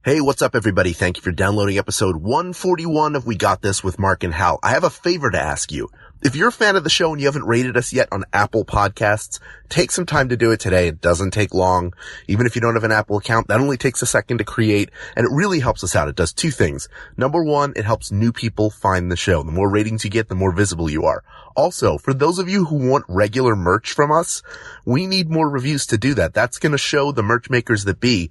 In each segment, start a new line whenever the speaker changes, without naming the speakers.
Hey, what's up, everybody? Thank you for downloading episode 141 of We Got This with Mark and Hal. I have a favor to ask you. If you're a fan of the show and you haven't rated us yet on Apple Podcasts, take some time to do it today. It doesn't take long. Even if you don't have an Apple account, that only takes a second to create, and it really helps us out. It does two things. Number one, it helps new people find the show. The more ratings you get, the more visible you are. Also, for those of you who want regular merch from us, we need more reviews to do that. That's going to show the merch makers that be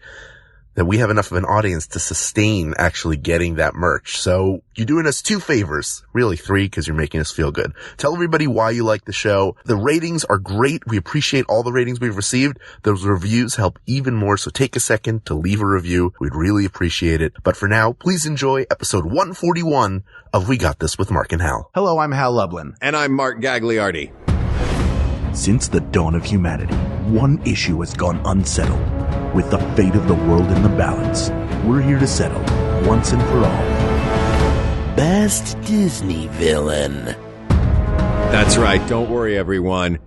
that we have enough of an audience to sustain actually getting that merch. So you're doing us two favors, really three, because you're making us feel good. Tell everybody why you like the show. The ratings are great. We appreciate all the ratings we've received. Those reviews help even more. So take a second to leave a review. We'd really appreciate it. But for now, please enjoy episode 141 of We Got This with Mark and Hal.
Hello, I'm Hal Lublin.
And I'm Mark Gagliardi.
Since the dawn of humanity, one issue has gone unsettled. With the fate of the world in the balance, we're here to settle, once and for all, best Disney villain.
That's right. Don't worry, everyone.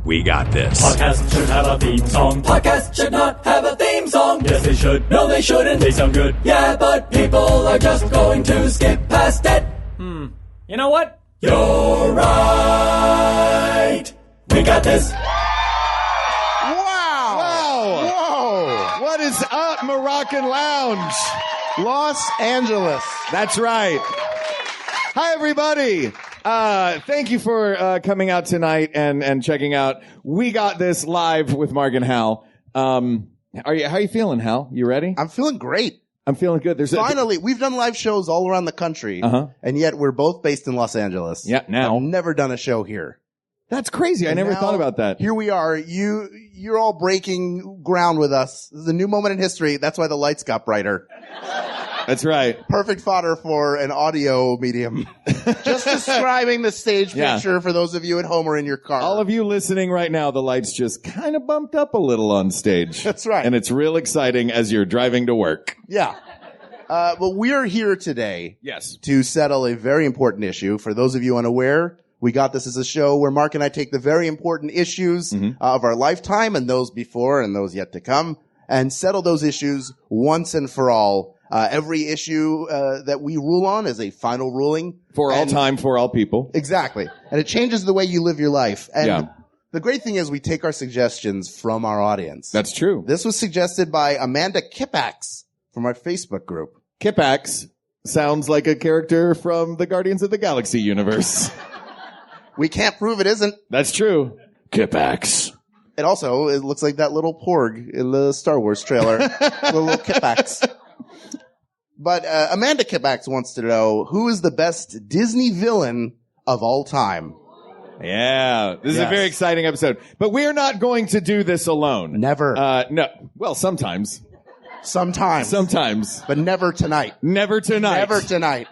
We got this.
Podcast should have a theme song. Podcast should not have a theme song. Yes, they should. No, they shouldn't. They sound good. Yeah, but people are just going to skip past it. You know what? You're right. We got this.
What is up, Moroccan Lounge?
Los Angeles.
That's right. Hi, everybody. Thank you for coming out tonight and checking out We Got This live with Mark and Hal. How are you feeling, Hal? You ready?
I'm feeling great.
I'm feeling good.
Finally, we've done live shows all around the country, and yet we're both based in Los Angeles.
Yeah, now.
I've never done a show here.
That's crazy. I never thought about that.
Here we are. You're all breaking ground with us. This is a new moment in history. That's why the lights got brighter.
That's right.
Perfect fodder for an audio medium. Just describing the stage picture for those of you at home or in your car.
All of you listening right now, the lights just kind of bumped up a little on stage.
That's right.
And it's real exciting as you're driving to work.
Yeah. But we're here today.
Yes.
To settle a very important issue. For those of you unaware, We Got This as a show where Mark and I take the very important issues of our lifetime and those before and those yet to come and settle those issues once and for all. Every issue that we rule on is a final ruling.
For all time, for all people.
Exactly. And it changes the way you live your life. And the great thing is we take our suggestions from our audience.
That's true.
This was suggested by Amanda Kipax from our Facebook group.
Kipax sounds like a character from the Guardians of the Galaxy universe.
We can't prove it isn't.
That's true. Kipax.
It looks like that little porg in the Star Wars trailer. The little Kipax. But Amanda Kipax wants to know, who is the best Disney villain of all time?
Yeah, this is a very exciting episode. But we're not going to do this alone.
Never.
No. Well, sometimes.
Sometimes. But never tonight.
Never tonight.
Never tonight.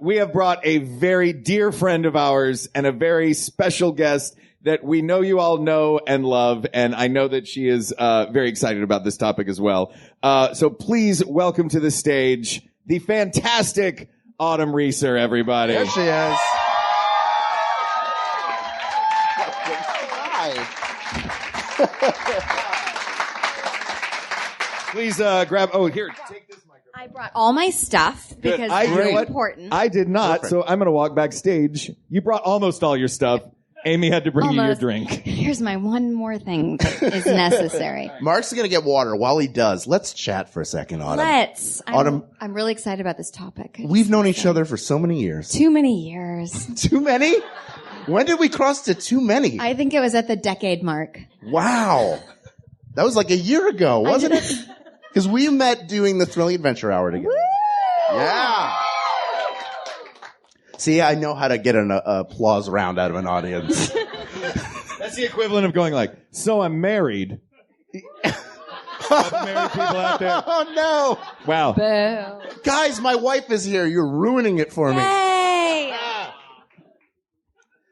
We have brought a very dear friend of ours and a very special guest that we know you all know and love, and I know that she is very excited about this topic as well. So please welcome to the stage the fantastic Autumn Reeser, everybody.
There she is.
Please grab. Oh, here, take this microphone.
I brought all my stuff because it's important.
I did not,
Perfect.
so I'm going to walk backstage. You brought almost all your stuff. Amy had to bring you your drink.
Here's my one more thing that is necessary.
Mark's going to get water. While he does, let's chat for a second, Autumn.
Autumn. I'm really excited about this topic.
We've known each other for so many years.
Too many years.
Too many? When did we cross to too many?
I think it was at the decade mark.
Wow. That was like a year ago, wasn't it? Because we met doing the Thrilling Adventure Hour together.
Woo!
Yeah. See, I know how to get an applause round out of an audience.
That's the equivalent of going like, so I'm married. All the married people out there.
Oh, no.
Wow.
Boo.
Guys, my wife is here. You're ruining it for me.
Yay!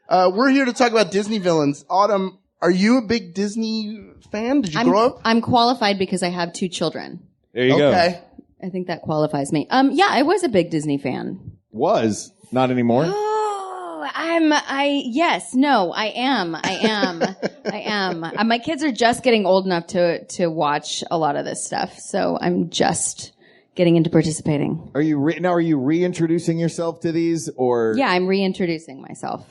We're here to talk about Disney villains. Autumn, are you a big Disney fan? Did you grow up?
I'm qualified because I have 2 children.
There you go.
Okay.
I think that qualifies me. Yeah, I was a big Disney fan.
Was. Not anymore.
I am. My kids are just getting old enough to watch a lot of this stuff, so I'm just getting into participating.
Are you reintroducing yourself to these, or?
Yeah, I'm reintroducing myself.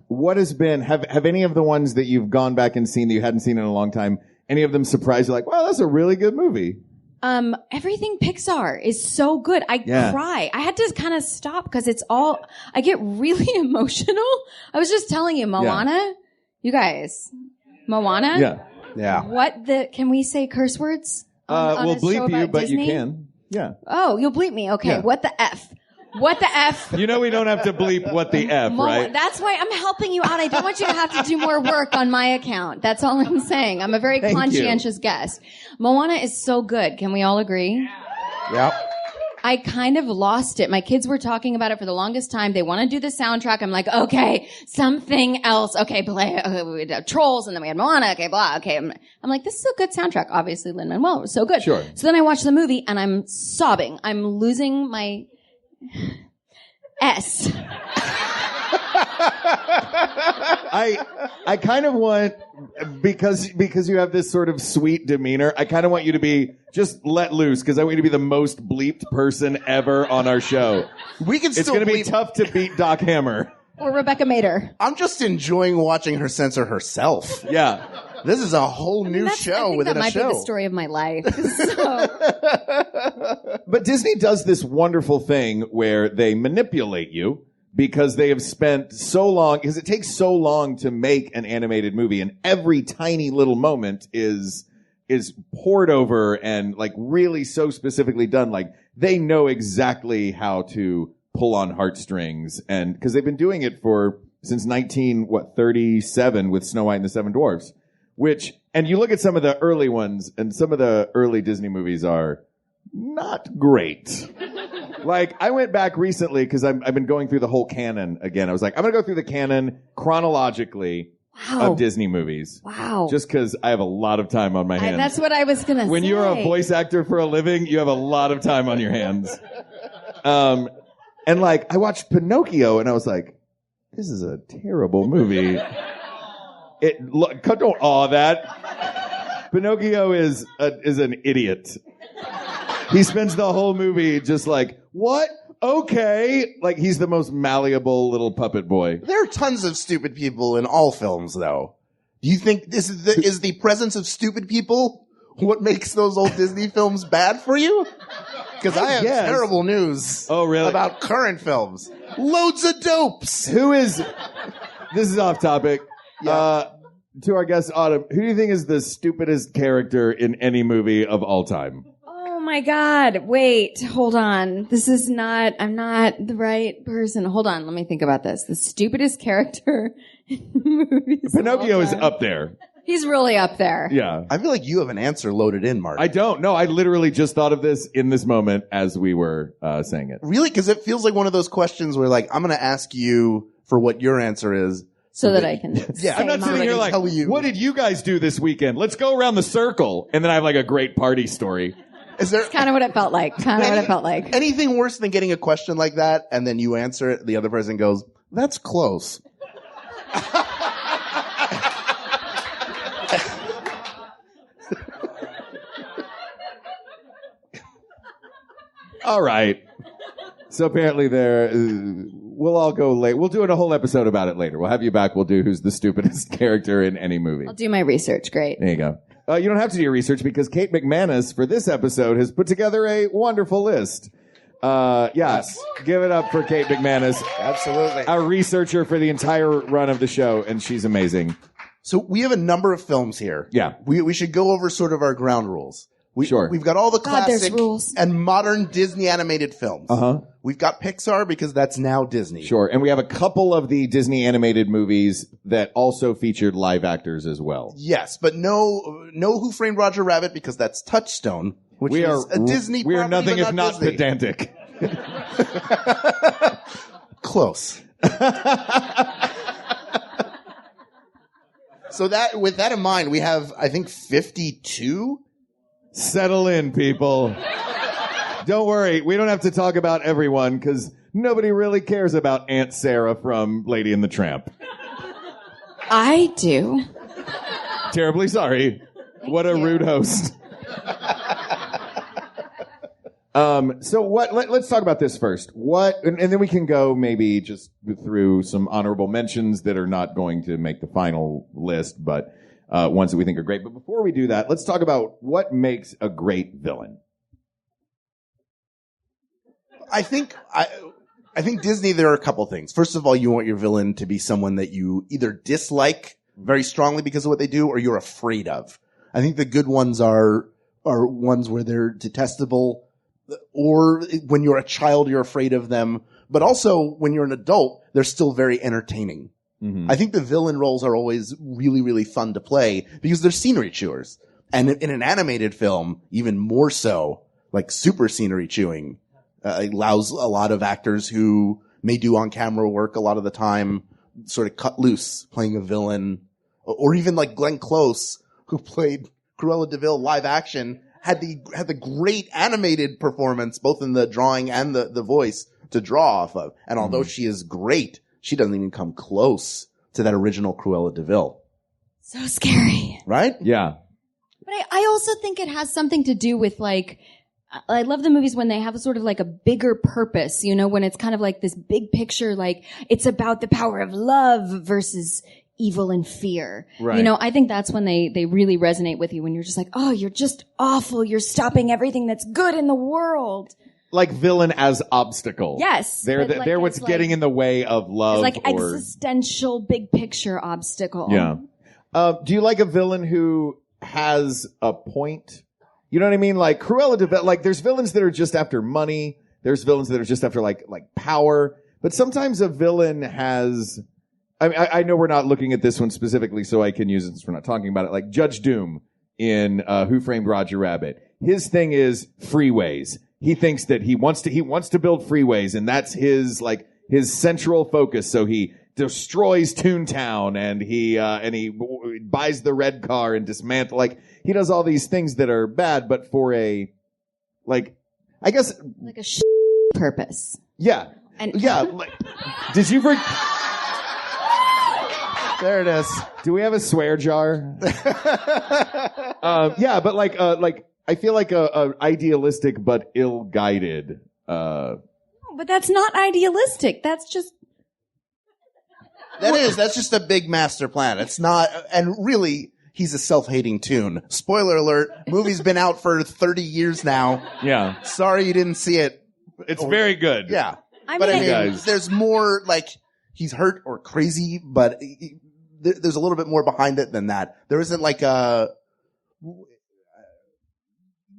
What has been, have any of the ones that you've gone back and seen that you hadn't seen in a long time, any of them surprised you like, wow, that's a really good movie?
Everything Pixar is so good. I cry. I had to kind of stop because I get really emotional. I was just telling you, Moana, you guys, Moana?
Yeah.
Yeah.
Can we say curse words?
We'll bleep you, but
Disney?
you can. Yeah.
Oh, you'll bleep me. Okay.
Yeah.
What the F? What the F?
You know we don't have to bleep what the F, right?
That's why I'm helping you out. I don't want you to have to do more work on my account. That's all I'm saying. I'm a very conscientious guest. Moana is so good. Can we all agree?
Yep.
I kind of lost it. My kids were talking about it for the longest time. They want to do the soundtrack. I'm like, okay, something else. Okay, play we had Trolls, and then we had Moana. Okay, blah. Okay, I'm like, this is a good soundtrack. Obviously, Lin-Manuel was so good.
Sure.
So then I watched the movie, and I'm sobbing. I'm losing my S.
I kind of want, because you have this sort of sweet demeanor, I kind of want you to be just let loose, because I want you to be the most bleeped person ever on our show. It's going to be tough to beat Doc Hammer.
Or Rebecca Mader.
I'm just enjoying watching her censor herself.
Yeah.
This is a whole new show within a show.
That might be the story of my life.
But Disney does this wonderful thing where they manipulate you because they have spent so long, because it takes so long to make an animated movie, and every tiny little moment is poured over and like really so specifically done. Like they know exactly how to pull on heartstrings, and because they've been doing it since 1937 with Snow White and the Seven Dwarfs. And you look at some of the early ones, and some of the early Disney movies are not great. Like, I went back recently because I've been going through the whole canon again. I was like, I'm going to go through the canon chronologically of Disney movies.
Wow.
Just because I have a lot of time on my hands.
That's what I was going to say.
When you're a voice actor for a living, you have a lot of time on your hands. And like, I watched Pinocchio, and I was like, this is a terrible movie. Don't awe that. Pinocchio is an idiot. He spends the whole movie just like, what? Okay. Like, he's the most malleable little puppet boy.
There are tons of stupid people in all films, though. Do you think this is the presence of stupid people what makes those old Disney films bad for you? Because I have terrible news about current films. Loads of dopes.
This is off topic. Yeah. To our guest, Autumn, who do you think is the stupidest character in any movie of all time?
Oh my God. Wait, hold on. I'm not the right person. Hold on. Let me think about this. The stupidest character in movies.
Pinocchio is up there.
He's really up there.
Yeah.
I feel like you have an answer loaded in, Mark.
I don't. No, I literally just thought of this in this moment as we were saying it.
Really? Because it feels like one of those questions where, like, I'm going to ask you for what your answer is.
So that I can
I'm not sitting here like, what did you guys do this weekend? Let's go around the circle. And then I have like a great party story.
Is there
kind of what it felt like?
Anything worse than getting a question like that and then you answer it, the other person goes, that's close.
All right. So apparently we'll all go late. We'll do a whole episode about it later. We'll have you back. We'll do who's the stupidest character in any movie.
I'll do my research. Great.
There you go. You don't have to do your research because Kate McManus for this episode has put together a wonderful list. Yes. Give it up for Kate McManus.
Absolutely.
Our researcher for the entire run of the show, and she's amazing.
So we have a number of films here.
Yeah.
We should go over sort of our ground rules.
Sure.
We've got all the classic
rules.
and modern Disney animated films.
Uh-huh.
We've got Pixar because that's now Disney.
Sure. And we have a couple of the Disney animated movies that also featured live actors as well.
Yes, but no Who Framed Roger Rabbit because that's Touchstone, which is a Disney
We are
property,
nothing
but
if not
Disney.
pedantic.
Close. So with that in mind, we have, I think, 52.
Settle in, people. Don't worry. We don't have to talk about everyone because nobody really cares about Aunt Sarah from Lady and the Tramp.
I do.
Terribly sorry. What a rude host. So let's talk about this first. And then we can go maybe just through some honorable mentions that are not going to make the final list, but ones that we think are great. But before we do that, let's talk about what makes a great villain.
I think Disney, there are a couple things. First of all, you want your villain to be someone that you either dislike very strongly because of what they do or you're afraid of. I think the good ones are ones where they're detestable, or when you're a child, you're afraid of them. But also, when you're an adult, they're still very entertaining. Mm-hmm. I think the villain roles are always really, really fun to play because they're scenery chewers. And in an animated film, even more so, like super scenery chewing, allows a lot of actors who may do on-camera work a lot of the time sort of cut loose playing a villain. Or even like Glenn Close, who played Cruella de Vil live action, had the great animated performance, both in the drawing and the voice, to draw off of. And although she is great, she doesn't even come close to that original Cruella de Vil.
So scary.
Right?
Yeah.
But I also think it has something to do with like, I love the movies when they have sort of like a bigger purpose, you know, when it's kind of like this big picture, like it's about the power of love versus evil and fear.
Right.
You know, I think that's when they really resonate with you, when you're just like, oh, you're just awful. You're stopping everything that's good in the world.
Like villain as obstacle.
Yes.
They're what's getting in the way of love.
It's like existential big picture obstacle.
Yeah. Do you like a villain who has a point? You know what I mean? Like Cruella de Vil, like there's villains that are just after money. There's villains that are just after like power. But sometimes a villain has, I know we're not looking at this one specifically, so I can use it since we're not talking about it. Like Judge Doom in Who Framed Roger Rabbit. His thing is freeways. He thinks that he wants to build freeways, and that's his central focus. So he destroys Toontown, and he buys the red car and dismantles. Like he does all these things that are bad, but for a I guess
like a purpose.
Yeah,
and
yeah. Did you?
There it is.
Do we have a swear jar? Yeah, but I feel like a idealistic but ill-guided.
But that's not idealistic. That's just.
That's just a big master plan. It's not, and really, he's a self-hating tune. Spoiler alert, movie's been out for 30 years now.
Yeah.
Sorry you didn't see it.
It's very good.
Yeah.
I
mean,
guys.
There's more, like, he's hurt or crazy, but there's a little bit more behind it than that. There isn't like a...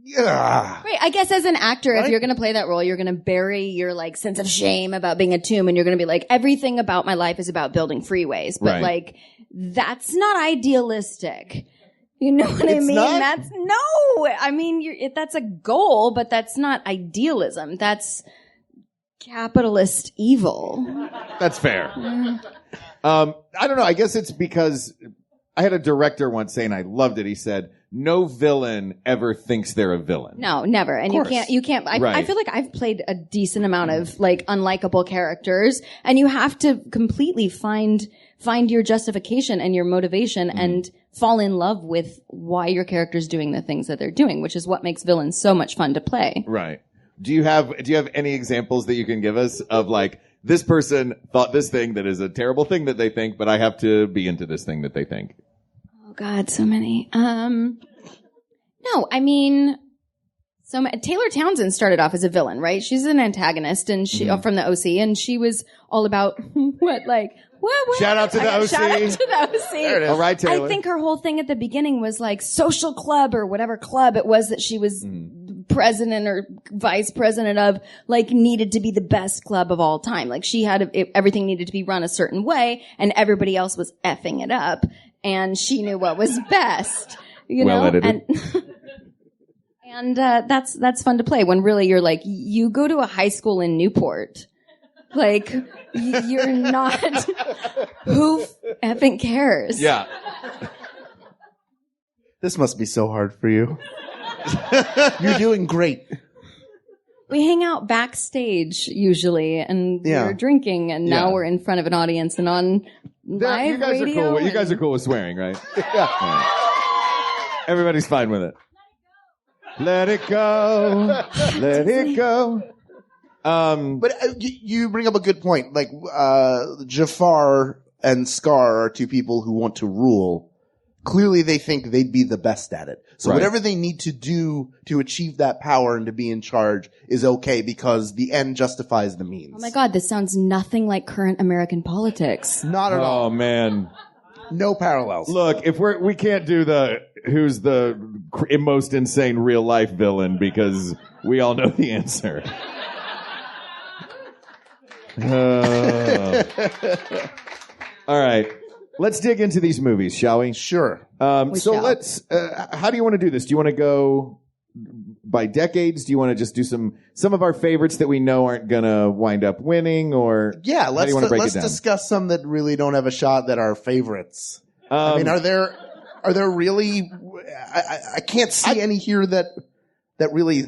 Yeah.
Right. I guess as an actor,
Right?
if you're going to play that role, you're going to bury your like sense of shame about being a tomb, and you're going to be like, everything about my life is about building freeways. But
Right.
like, that's not idealistic. You know what I
It's
mean?
not?
I mean, that's a goal, but that's not idealism. That's capitalist evil.
That's fair. I don't know. I guess it's because I had a director once say, and I loved it. He said, no villain ever thinks they're a villain.
No, never. And you can't, I
Right.
feel like I've played a decent amount of like unlikable characters, and you have to completely find your justification and your motivation and fall in love with why your character's doing the things that they're doing, which is what makes villains so much fun to play.
Right. Do you have any examples that you can give us of like, this person thought this thing that is a terrible thing that they think, but I have to be into this thing that they think?
Oh God, so many. No, I mean, Taylor Townsend started off as a villain, right? She's an antagonist, and she from the OC, and she was all about what.
Shout out to the OC.
Shout out to the OC.
There it is.
All right, Taylor.
I think her whole thing at the beginning was like social club or whatever club it was that she was president or vice president of, like, needed to be the best club of all time. Like, she had everything needed to be run a certain way, and everybody else was effing it up, and she knew what was best. You know,
edited.
and that's fun to play when really you're like, you go to a high school in Newport. Like, you're not, who effing cares?
Yeah.
This must be so hard for you. You're doing great.
We hang out backstage usually, and we're drinking, and now we're in front of an audience and on live
you guys
radio.
Are cool. You guys are cool with swearing, right? Right. Everybody's fine with it. Let it go. Let it go.
But you bring up a good point. Like, Jafar and Scar are two people who want to rule. Clearly they think they'd be the best at it. So whatever they need to do to achieve that power and to be in charge is okay because the end justifies the means.
Oh my God, this sounds nothing like current American politics.
Not at all.
Oh man.
No parallels.
Look, if we can't do who's the most insane real life villain because we all know the answer. All right. Let's dig into these movies, shall we?
Sure.
Let's, how do you want to do this? Do you want to go by decades? Do you want to just do some of our favorites that we know aren't going to wind up winning or?
Yeah, let's
let's
discuss some that really don't have a shot that are favorites. I mean, are there really, I can't see any here that really,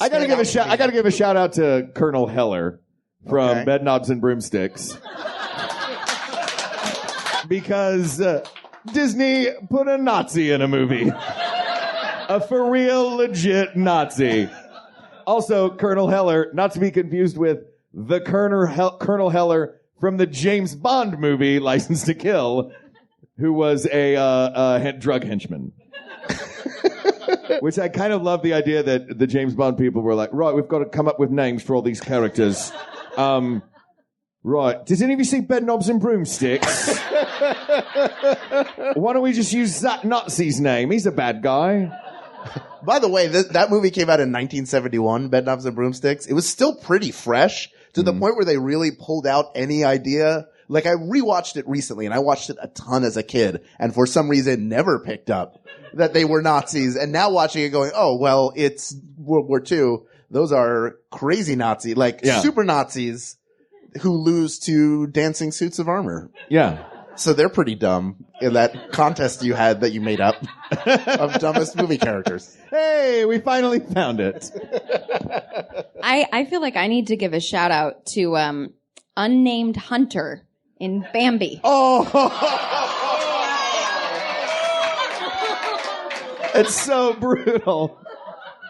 I gotta give a shout out to Colonel Heller from Bedknobs and Broomsticks. Because Disney put a Nazi in a movie. A for real, legit Nazi. Also, Colonel Heller, not to be confused with the Colonel Heller from the James Bond movie, License to Kill, who was a drug henchman. Which I kind of love the idea that the James Bond people were like, right, we've got to come up with names for all these characters. Right. Does any of you see Bedknobs and Broomsticks? Why don't we just use that Nazi's name? He's a bad guy.
By the way, that movie came out in 1971, Bedknobs and Broomsticks. It was still pretty fresh to the point where they really pulled out any idea. Like, I rewatched it recently, and I watched it a ton as a kid, and for some reason never picked up that they were Nazis. And now watching it going, oh, well, it's World War II. Those are crazy Nazi, super Nazis who lose to dancing suits of armor.
Yeah.
So they're pretty dumb in that contest you had that you made up of dumbest movie characters.
Hey, we finally found it.
I feel like I need to give a shout out to unnamed Hunter in Bambi.
Oh, it's so brutal.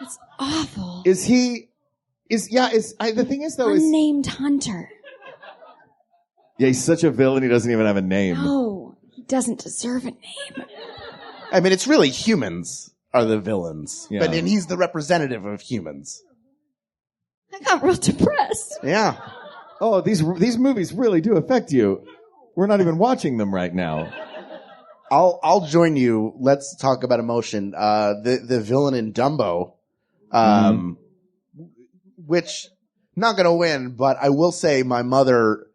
It's awful.
The thing is though,
unnamed Hunter.
Yeah, he's such a villain, he doesn't even have a name.
No, he doesn't deserve a name.
I mean, it's really humans are the villains.
Yeah.
And he's the representative of humans.
I got real depressed.
Yeah.
Oh, these movies really do affect you. We're not even watching them right now.
I'll join you. Let's talk about emotion. The villain in Dumbo, which not gonna win, but I will say my mother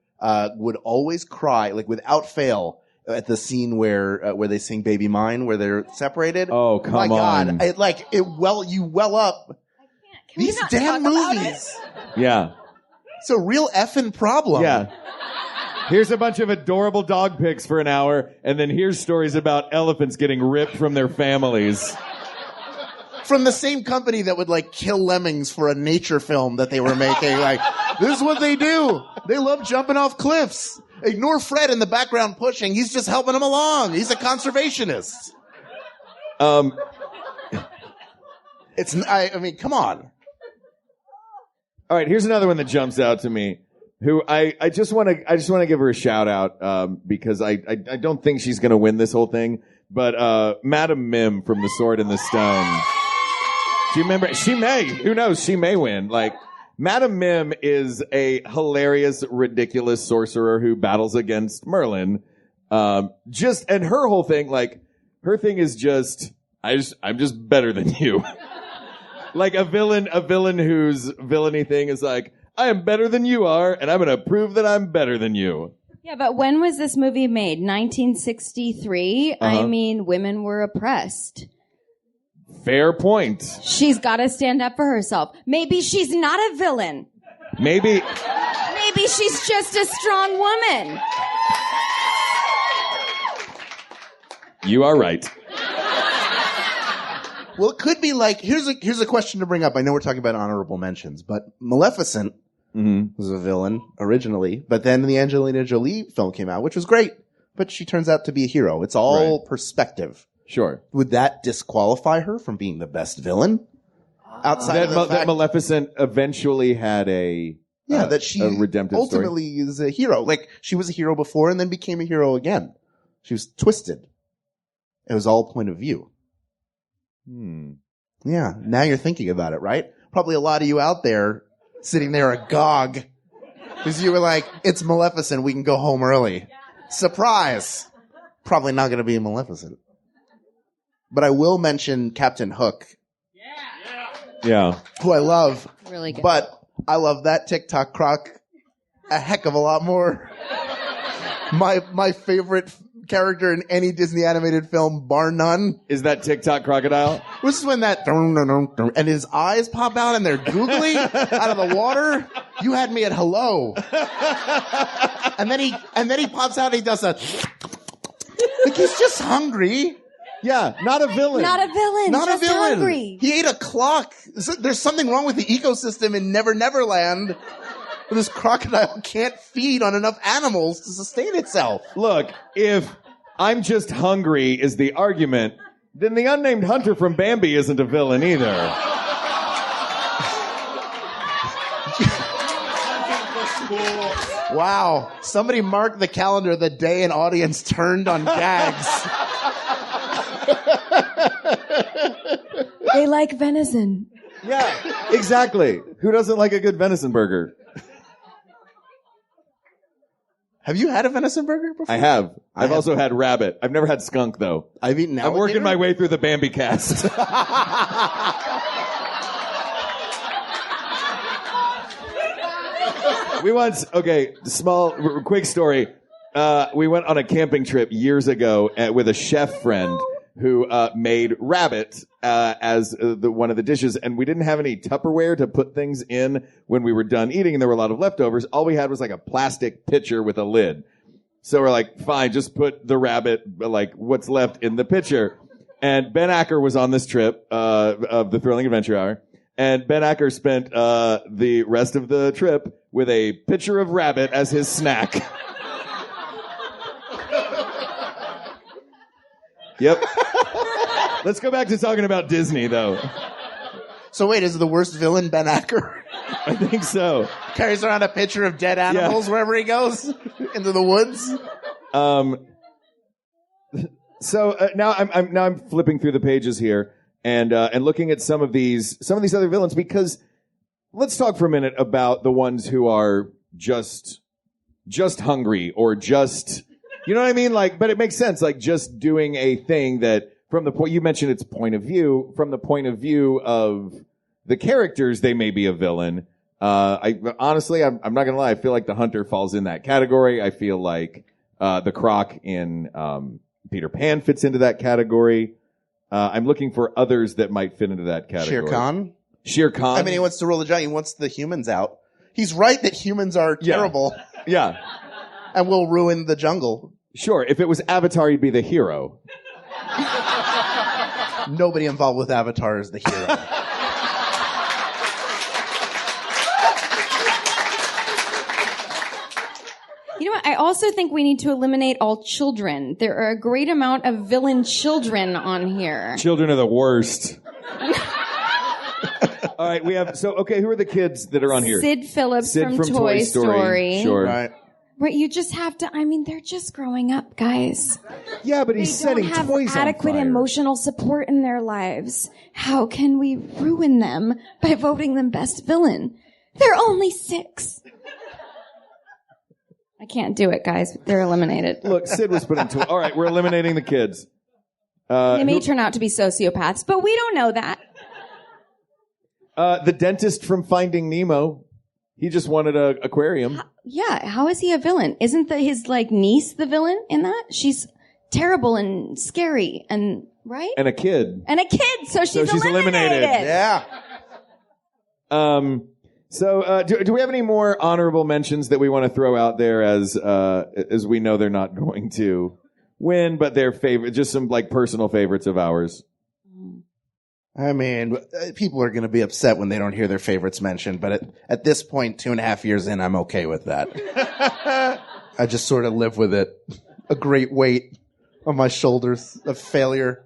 would always cry, like without fail, at the scene where they sing "Baby Mine," where they're separated.
Oh, come
on! My God, you well up.
Can
These damn movies.
Yeah,
it's a real effing problem.
Yeah. Here's a bunch of adorable dog pics for an hour, and then here's stories about elephants getting ripped from their families.
From the same company that would kill lemmings for a nature film that they were making. This is what they do. They love jumping off cliffs. Ignore Fred in the background pushing. He's just helping them along. He's a conservationist. I mean, come on.
All right, here's another one that jumps out to me. Who I just want to give her a shout out because I don't think she's going to win this whole thing. But Madam Mim from The Sword and the Stone. Do you remember? She may. Who knows? She may win. Madam Mim is a hilarious, ridiculous sorcerer who battles against Merlin. And her whole thing, her thing is just, I'm just better than you. A villain whose villainy thing is I am better than you are, and I'm going to prove that I'm better than you.
Yeah, but when was this movie made? 1963? I mean, women were oppressed.
Fair point.
She's got to stand up for herself. Maybe she's not a villain.
Maybe
she's just a strong woman.
You are right.
Well, it could be like, here's a question to bring up. I know we're talking about honorable mentions, but Maleficent was a villain originally, but then the Angelina Jolie film came out, which was great, but she turns out to be a hero. It's all perspective.
Sure.
Would that disqualify her from being the best villain? Outside of the fact
that Maleficent eventually had a redemptive
ultimately
story.
is a hero. Like, she was a hero before and then became a hero again. She was twisted. It was all point of view. Yeah, now you're thinking about it, right? Probably a lot of you out there sitting there agog because you were like, it's Maleficent, we can go home early. Surprise! Probably not going to be Maleficent. But I will mention Captain Hook.
Yeah.
Who I love.
Really good.
But I love that TikTok croc a heck of a lot more. My favorite character in any Disney animated film, bar none.
Is that TikTok crocodile?
This is when that and his eyes pop out and they're googly out of the water. You had me at hello. And then he pops out and he does that. Like, he's just hungry.
Yeah, not a villain.
Not a villain.
Not
just
a villain.
Hungry.
He ate a clock. There's something wrong with the ecosystem in Never Never Land. This crocodile can't feed on enough animals to sustain itself.
Look, if I'm just hungry is the argument, then the unnamed hunter from Bambi isn't a villain either.
Wow. Somebody marked the calendar the day an audience turned on gags.
They like venison.
Yeah, exactly. Who doesn't like a good venison burger?
Have you had a venison burger before?
I have. I've also had rabbit. I've never had skunk, though.
I've eaten
I'm working my way through the Bambi cast. Quick story. We went on a camping trip years ago with a chef friend who made rabbit as one of the dishes, and we didn't have any Tupperware to put things in when we were done eating, and there were a lot of leftovers. All we had was like a plastic pitcher with a lid. So we're like, fine, just put the rabbit, like what's left in the pitcher. And Ben Acker was on this trip of the Thrilling Adventure Hour, and Ben Acker spent the rest of the trip with a pitcher of rabbit as his snack. Yep. Let's go back to talking about Disney, though.
So wait, is the worst villain Ben Acker?
I think so.
Carries around a pitcher of dead animals wherever he goes into the woods.
So now I'm flipping through the pages here and looking at some of these other villains, because let's talk for a minute about the ones who are just hungry or just. You know what I mean? Like, but it makes sense. Like, just doing a thing that, from the point you mentioned, its point of view. From the point of view of the characters, they may be a villain. Honestly, I'm not gonna lie. I feel like the hunter falls in that category. I feel like the croc in Peter Pan fits into that category. I'm looking for others that might fit into that category. Shere Khan.
I mean, he wants to rule the giant. He wants the humans out. He's right that humans are terrible.
Yeah.
And will ruin the jungle.
Sure, if it was Avatar, he'd be the hero.
Nobody involved with Avatar is the hero.
You know what? I also think we need to eliminate all children. There are a great amount of villain children on here.
Children are the worst. All right, who are the kids that are on here?
Sid Phillips from Toy Story.
Sure.
Right.
Right, you just have to, they're just growing up, guys.
Yeah, but he's setting toys on fire.
They don't have adequate emotional support in their lives. How can we ruin them by voting them best villain? They're only 6. I can't do it, guys. They're eliminated.
Look, Sid was put into it. All right, we're eliminating the kids.
They may turn out to be sociopaths, but we don't know that.
The dentist from Finding Nemo. He just wanted an aquarium.
How is he a villain? Isn't his niece the villain in that? She's terrible and scary and right?
And a kid.
So she's eliminated.
Yeah.
So do we have any more honorable mentions that we want to throw out there as we know they're not going to win, but they're just some personal favorites of ours?
I mean, people are going to be upset when they don't hear their favorites mentioned, but at this point, 2.5 years in, I'm okay with that. I just sort of live with it. A great weight on my shoulders of failure.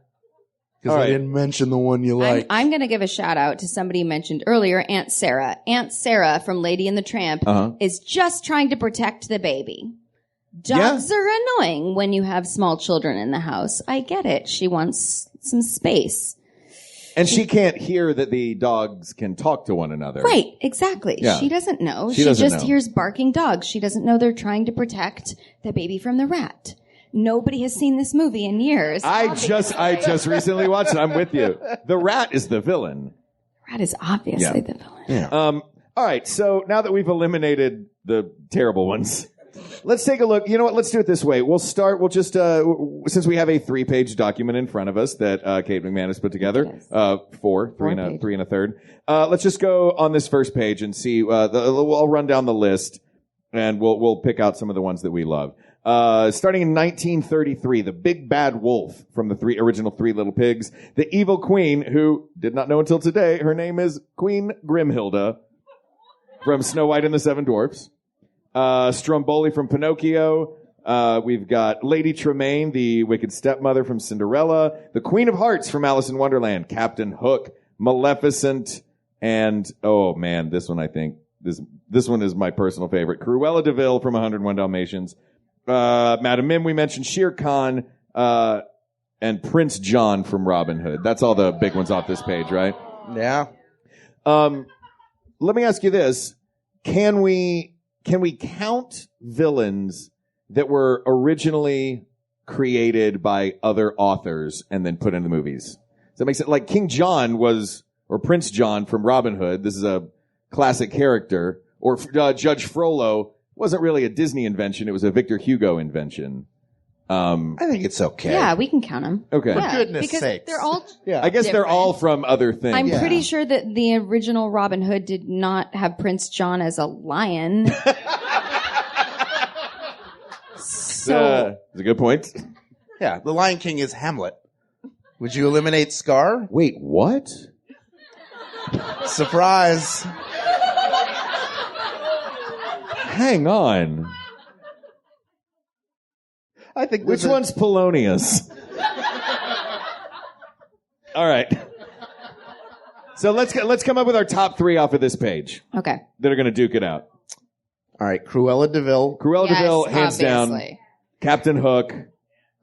Because I didn't mention the one you like.
I'm going to give a shout out to somebody you mentioned earlier, Aunt Sarah. Aunt Sarah from Lady and the Tramp is just trying to protect the baby. Dogs are annoying when you have small children in the house. I get it. She wants some space.
And she can't hear that the dogs can talk to one another.
Right, exactly. Yeah. She doesn't know. She just hears barking dogs. She doesn't know they're trying to protect the baby from the rat. Nobody has seen this movie in years.
I just recently watched it. I'm with you. The rat is the villain.
Rat is obviously the villain.
Yeah.
All right. So now that we've eliminated the terrible ones, let's take a look. You know what? Let's do it this way. We'll just, since we have a 3-page document in front of us that, Kate McManus put together, three and a third. Let's just go on this first page and see, I'll run down the list and we'll pick out some of the ones that we love. Starting in 1933, the big bad wolf from the original Three Little Pigs, the evil queen, who did not know until today, her name is Queen Grimhilda from Snow White and the Seven Dwarfs. Stromboli from Pinocchio. We've got Lady Tremaine, the wicked stepmother from Cinderella, the Queen of Hearts from Alice in Wonderland, Captain Hook, Maleficent, and, oh man, this one I think, this one is my personal favorite, Cruella de Vil from 101 Dalmatians. Madam Mim, we mentioned Shere Khan, and Prince John from Robin Hood. That's all the big ones off this page, right?
Yeah.
Let me ask you this. Can we count villains that were originally created by other authors and then put in the movies? Does that make sense? Like King John or Prince John from Robin Hood. This is a classic character. Or Judge Frollo wasn't really a Disney invention. It was a Victor Hugo invention.
I think it's okay.
Yeah, we can count them.
Okay.
Yeah,
For goodness
because
sakes.
they're all
I guess they're all from other things.
I'm pretty sure that the original Robin Hood did not have Prince John as a lion. So
that's a good point.
Yeah, the Lion King is Hamlet. Would you eliminate Scar?
Wait, what?
Surprise.
Hang on.
I think
Which one's Polonius? All right. So let's come up with our top 3 off of this page.
Okay.
That are going to duke it out.
All right, Cruella de Vil.
Cruella de Vil, hands
obviously.
down. Captain Hook.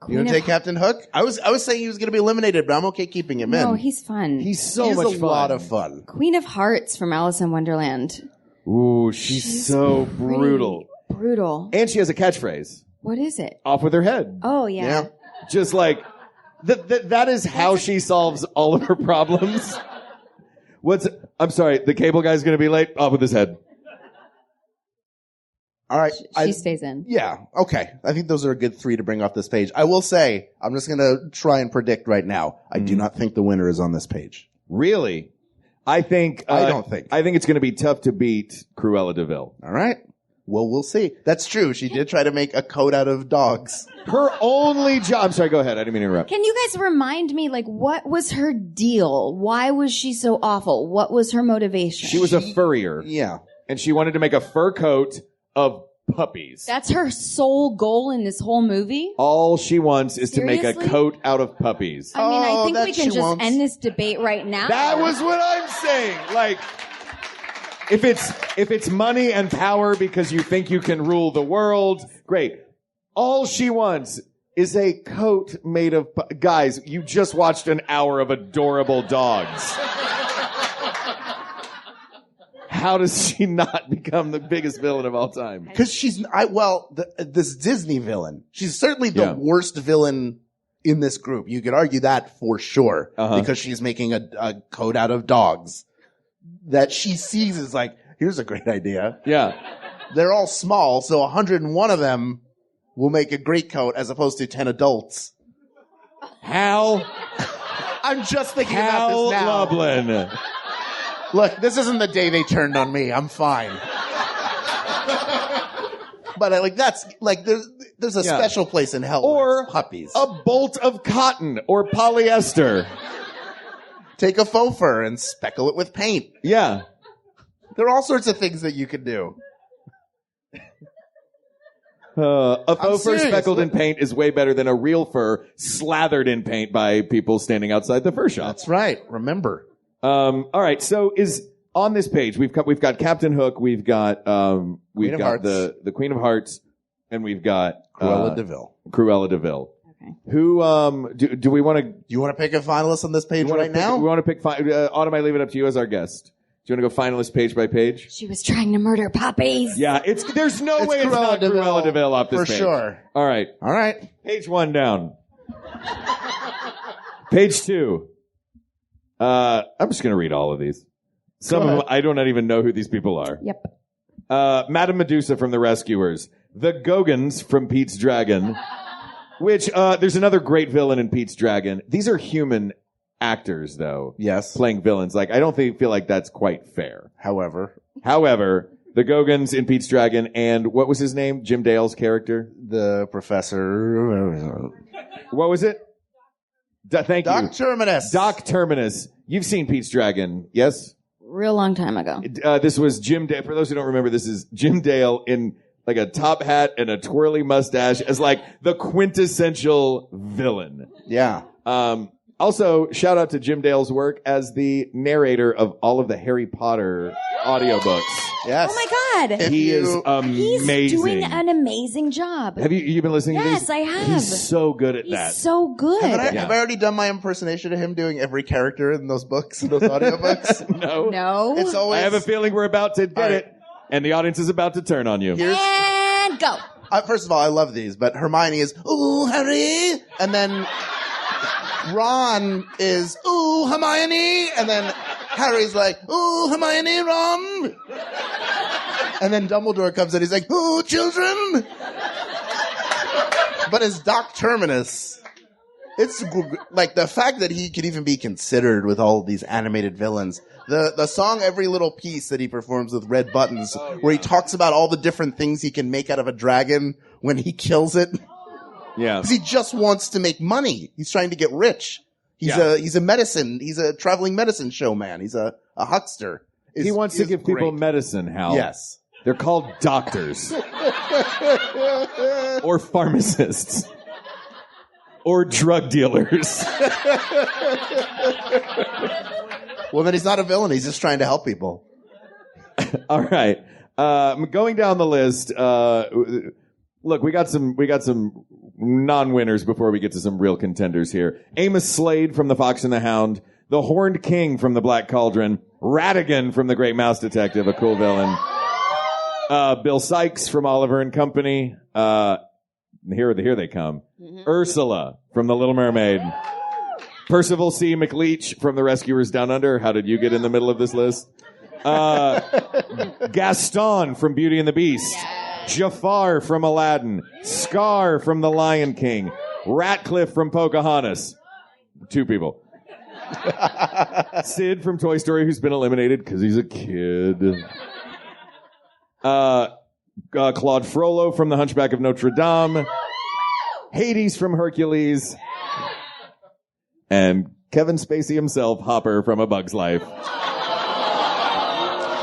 You want to take Captain Hook? I was saying he was going to be eliminated, but I'm okay keeping him in.
No, he's fun.
He's so
He's
much
a
fun.
lot of fun.
Queen of Hearts from Alice in Wonderland.
Ooh, she's so brutal.
Brutal.
And she has a catchphrase.
What is it?
Off with her head.
Oh, yeah.
Just like, that is how she solves all of her problems. I'm sorry, the cable guy's going to be late. Off with his head.
All right.
She stays in.
Yeah, okay. I think those are a good 3 to bring off this page. I will say, I'm just going to try and predict right now. I do not think the winner is on this page.
Really? I don't think. I think it's going to be tough to beat Cruella de Vil.
All right. Well, we'll see. That's true. She did try to make a coat out of dogs.
Her only job. I'm sorry, go ahead. I didn't mean to interrupt.
Can you guys remind me, what was her deal? Why was she so awful? What was her motivation?
She was a furrier.
Yeah.
And she wanted to make a fur coat of puppies.
That's her sole goal in this whole movie?
All she wants is to make
Seriously?
a coat out of puppies.
I mean, I think
that
we can
she
just
won't.
end this debate right now.
That was what I'm saying. Like, if it's money and power because you think you can rule the world, great. All she wants is a coat made of guys, you just watched an hour of adorable dogs. How does she not become the biggest villain of all time?
Because this Disney villain. She's certainly the worst villain in this group. You could argue that for sure. Because she's making a coat out of dogs that she sees as like, here's a great idea.
Yeah.
They're all small, so 101 of them will make a great coat as opposed to 10 adults.
Hal
I'm just thinking about this now.
Lublin.
Look, this isn't the day they turned on me. I'm fine. But there's a special place in hell
Or
where it's puppies.
a bolt of cotton or polyester.
Take a faux fur and speckle it with paint.
Yeah.
There are all sorts of things that you could do.
A faux fur
serious.
speckled in paint is way better than a real fur slathered in paint by people standing outside the fur shop.
That's right. Remember.
All right. So is on this page we've got Captain Hook, we've got the Queen of Hearts, and we've got
Cruella DeVille.
Cruella DeVille.
Okay.
Who do we want to?
Do you want to pick a finalist on this page now?
We want to pick. Autumn, I leave it up to you as our guest. Do you want to go finalist page by page?
She was trying to murder puppies.
Yeah, there's no way it's not Cruella DeVille off this
for
page.
sure.
All right. Page 1 down. Page 2. I'm just going to read all of these. Some of them, I do not even know who these people are.
Yep.
Madame Medusa from The Rescuers. The Gogans from Pete's Dragon. Which, there's another great villain in Pete's Dragon. These are human actors, though.
Yes.
Playing villains. Like, I don't feel like that's quite fair.
However,
the Gogans in Pete's Dragon, and what was his name? Jim Dale's character?
the professor...
What was it? Thank you.
Doc Terminus.
Doc Terminus. You've seen Pete's Dragon, yes?
Real long time ago.
This was Jim Dale. For those who don't remember, this is Jim Dale in like a top hat and a twirly mustache as like the quintessential villain.
Yeah.
Also, shout out to Jim Dale's work as the narrator of all of the Harry Potter audiobooks.
Yes.
Oh my God.
He is amazing.
He's doing an amazing job.
Have you been listening to these?
Yes, I have.
He's so good at that.
He's so good.
Have I already done my impersonation of him doing every character in those books, in those audiobooks?
No.
No.
It's always...
I have a feeling we're about to get it, and the audience is about to turn on you.
And go.
First of all, I love these, but Hermione is, ooh, Harry, and then Ron is, ooh, Hermione, and then Harry's like, ooh, Hermione, Ron. And then Dumbledore comes in, he's like, ooh, children. But as Doc Terminus, it's like the fact that he could even be considered with all of these animated villains. The song Every Little Piece that he performs with Red Buttons, where he talks about all the different things he can make out of a dragon when he kills it.
Yeah.
Because he just wants to make money. He's trying to get rich. He's a traveling medicine showman. He's a huckster.
He wants to give people medicine, Hal.
Yes.
They're called doctors. Or pharmacists. Or drug dealers.
Well, then he's not a villain. He's just trying to help people.
All right. Going down the list, look, we got some non-winners before we get to some real contenders here. Amos Slade from The Fox and the Hound, the Horned King from The Black Cauldron, Ratigan from The Great Mouse Detective, a cool villain. Bill Sykes from Oliver and Company. Here they come. Mm-hmm. Ursula from The Little Mermaid. Percival C. McLeach from The Rescuers Down Under. How did you get in the middle of this list? Gaston from Beauty and the Beast. Jafar from Aladdin. Scar from The Lion King. Ratcliffe from Pocahontas. 2 people. Sid from Toy Story, who's been eliminated because he's a kid. Claude Frollo from The Hunchback of Notre Dame. Hades from Hercules. And Kevin Spacey himself, Hopper from A Bug's Life.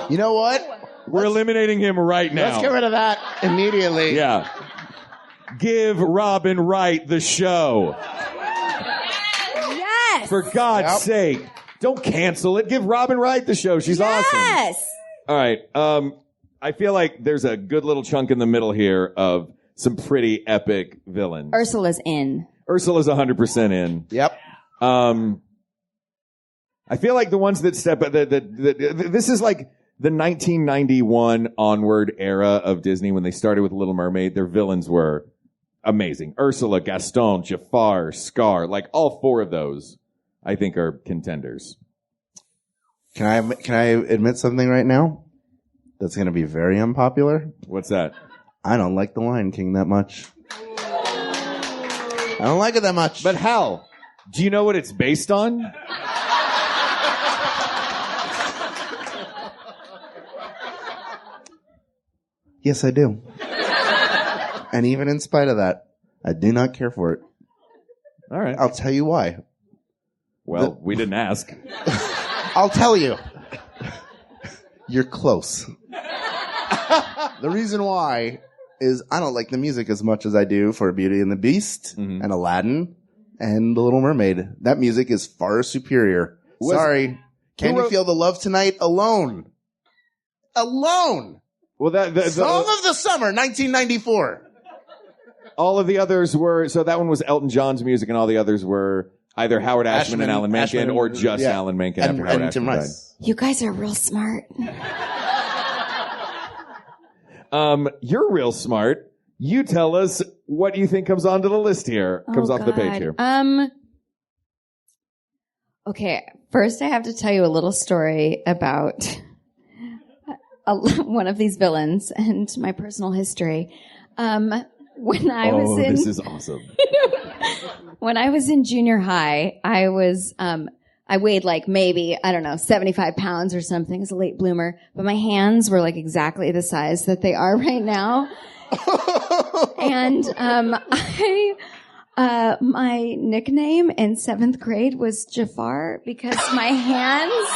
You know what?
We're eliminating him right now.
Let's get rid of that immediately.
Yeah. Give Robin Wright the show.
Yes.
For God's sake. Don't cancel it. Give Robin Wright the show. She's awesome.
Yes.
All right. I feel like there's a good little chunk in the middle here of some pretty epic villains.
Ursula's in.
Ursula's 100% in.
Yep.
I feel like the ones that step this is like the 1991 onward era of Disney when they started with Little Mermaid. Their villains were amazing. Ursula, Gaston, Jafar, Scar, like all 4 of those I think are contenders.
Can I admit something right now? That's going to be very unpopular.
What's that?
I don't like The Lion King that much. I don't like it that much.
But Hal, do you know what it's based on?
Yes, I do. And even in spite of that, I do not care for it.
All right.
I'll tell you why.
Well, we didn't ask.
I'll tell you. You're close. The reason why is I don't like the music as much as I do for Beauty and the Beast and Aladdin and The Little Mermaid. That music is far superior. Sorry. Can you feel the love tonight? Alone. Alone.
Well,
Song of the Summer, 1994.
All of the others were, so that one was Elton John's music, and all the others were either Howard Ashman and Alan Menken, or just Alan Menken after Howard Ashman died.
You guys are real smart.
You're real smart. You tell us what you think comes onto the list here. Comes off the page here.
Okay, first I have to tell you a little story about one of these villains and my personal history. When I was in,
this is awesome.
When I was in junior high, I weighed like maybe, 75 pounds or something as a late bloomer, but my hands were like exactly the size that they are right now. And, my nickname in 7th grade was Jafar because my hands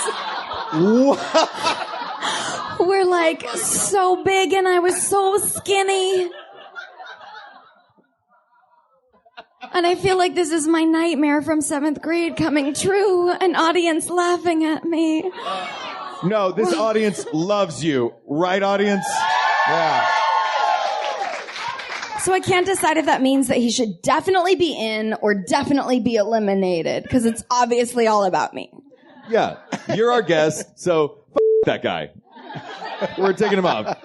were like so big and I was so skinny. And I feel like this is my nightmare from 7th grade coming true. An audience laughing at me.
No, this audience loves you. Right, audience?
Yeah.
So I can't decide if that means that he should definitely be in or definitely be eliminated, because it's obviously all about me.
Yeah, you're our guest, so that guy. We're taking him off.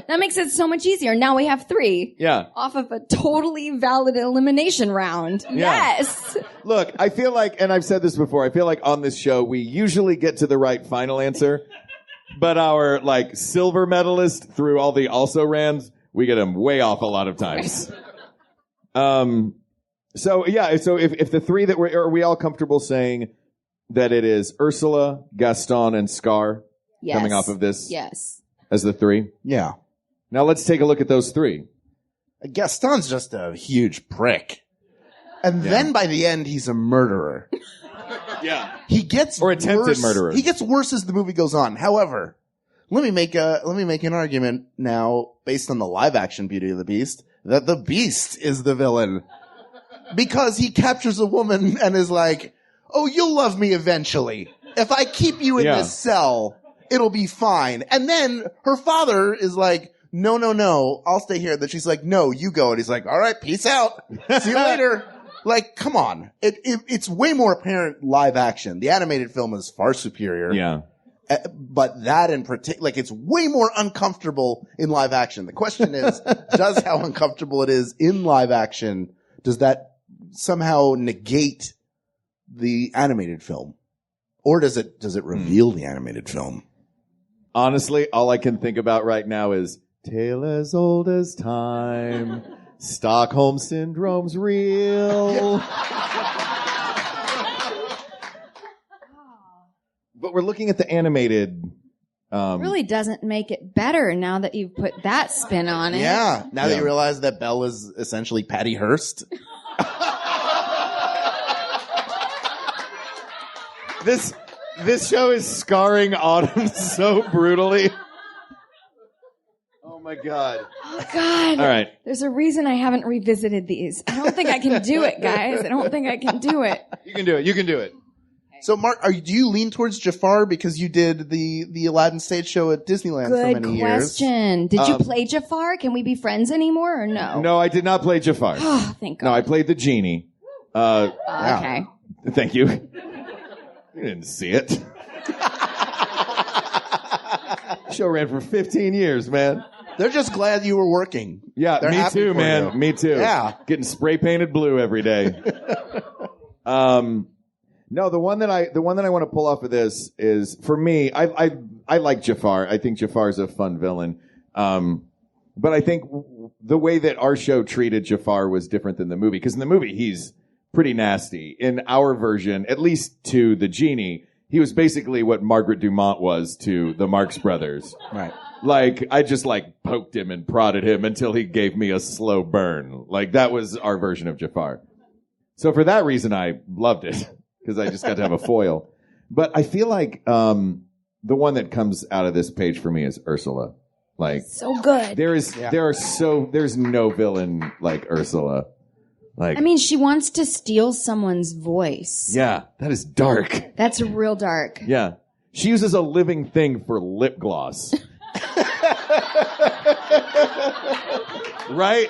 That makes it so much easier. Now we have 3.
Yeah.
Off of a totally valid elimination round.
Yeah.
Yes.
Look, I feel like, and I've said this before, I feel like on this show, we usually get to the right final answer, but our, silver medalist through all the also-rans, we get them way off a lot of times. So if the 3 that are we all comfortable saying that it is Ursula, Gaston, and Scar coming off of this?
Yes.
As the 3?
Yeah.
Now let's take a look at those 3.
Gaston's just a huge prick. And then by the end, he's a murderer.
Yeah.
He gets
or attempted
worse.
murderer.
He gets worse as the movie goes on. However, let me make an argument now based on the live action Beauty of the Beast that the Beast is the villain. Because he captures a woman and is like, "Oh, you'll love me eventually. If I keep you in this cell, it'll be fine." And then her father is like, no, I'll stay here. Then she's like, "No, you go." And he's like, "All right, peace out. See you later." Like, come on. It's way more apparent live action. The animated film is far superior.
Yeah.
But that in particular, it's way more uncomfortable in live action. The question is, does how uncomfortable it is in live action, does that somehow negate the animated film? Or does it reveal the animated film?
Honestly, all I can think about right now is tale as old as time. Stockholm Syndrome's real. But we're looking at the animated.
Really doesn't make it better now that you've put that spin on it.
Yeah. Now that you realize that Belle is essentially Patty Hearst.
This show is scarring Autumn so brutally. Oh my God.
Oh God.
All right.
There's a reason I haven't revisited these. I don't think I can do it, guys. I don't think I can do it.
You can do it. You can do it.
So, Mark, do you lean towards Jafar because you did the Aladdin stage show at Disneyland for many years?
Good question. Did you play Jafar? Can we be friends anymore or no?
No, I did not play Jafar.
Oh, thank God.
No, I played the genie.
Okay.
Thank you. You didn't see it. Show ran for 15 years, man.
They're just glad you were working.
Yeah,
They're
me too, man.
You.
Me too.
Yeah.
Getting spray painted blue every day. No, the one that I want to pull off of this is, for me, I like Jafar. I think Jafar is a fun villain. But I think the way that our show treated Jafar was different than the movie. Because in the movie, he's pretty nasty. In our version, at least to the genie, he was basically what Margaret Dumont was to the Marx Brothers.
Right.
I just poked him and prodded him until he gave me a slow burn. That was our version of Jafar. So for that reason, I loved it because I just got to have a foil. But I feel like the one that comes out of this page for me is Ursula. Like
So good.
there's no villain like Ursula. Like
I mean, she wants to steal someone's voice.
yeah, that is dark.
That's real dark.
Yeah. She uses a living thing for lip gloss. Right?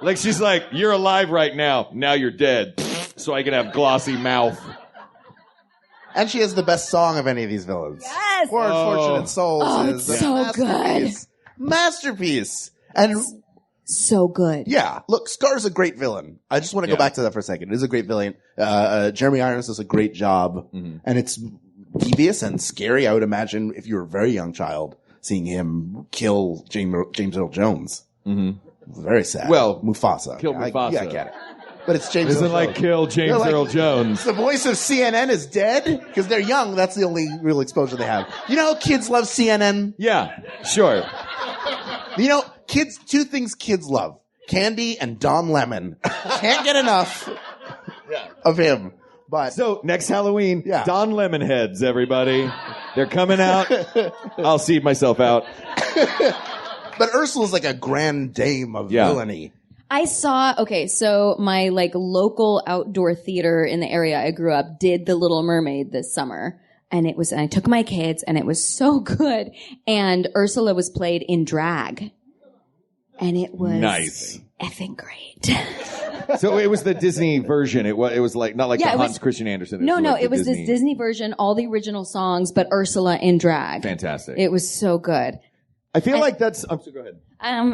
Like she's like, you're alive right now. Now you're dead. So I can have glossy mouth.
And she has the best song of any of these villains.
Yes.
Poor Unfortunate Souls
Oh,
is
it's so
masterpiece. Masterpiece. And
So good.
yeah, look, Scar's a great villain. I just want to go back to that for a second. It is a great villain. Jeremy Irons does a great job. And it's devious and scary. I would imagine if you were a very young child, seeing him kill James Earl Jones. Very sad.
Well,
Mufasa.
kill Mufasa.
Yeah, I get it. But it's James
Isn't
Earl
like
Jones.
kill James
They're like,
Earl Jones.
The voice of CNN is dead because they're young. That's the only real exposure they have. You know how kids love CNN?
Yeah, sure.
You know, kids, two things kids love. Candy and Don Lemon. Can't get enough of him. But
So next Halloween,
Yeah.
Don Lemonheads, everybody. They're coming out. I'll seed myself out.
but Ursula's like a grand dame of
Yeah.
villainy.
I saw, so my local outdoor theater in the area I grew up did The Little Mermaid this summer. And I took my kids and it was so good. And Ursula was played in drag. And it was
Nice.
effing great.
So it was the Disney version. It was like not like
Yeah,
the
it was-
Hans Christian Andersen.
No,
like
it was this Disney version, all the original songs, but Ursula in drag.
Fantastic.
It was so good.
I feel like that's. So go ahead.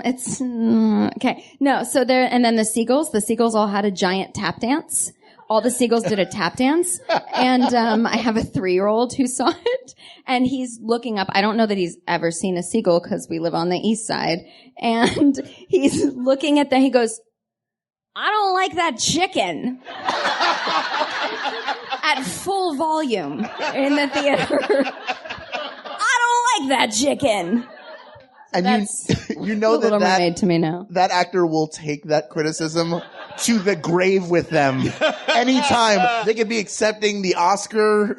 It's okay. No, so there, and then the seagulls all had a giant tap dance. All the seagulls did a tap dance, and I have a 3-year-old who saw it, and he's looking up. I don't know that he's ever seen a seagull because we live on the east side, and he's looking at that. He goes, "I don't like that chicken." At full volume in the theater. I don't like that chicken.
And
That's
you know
Little
that
Mermaid to me now.
that actor will take that criticism to the grave with them anytime. They could be accepting the Oscar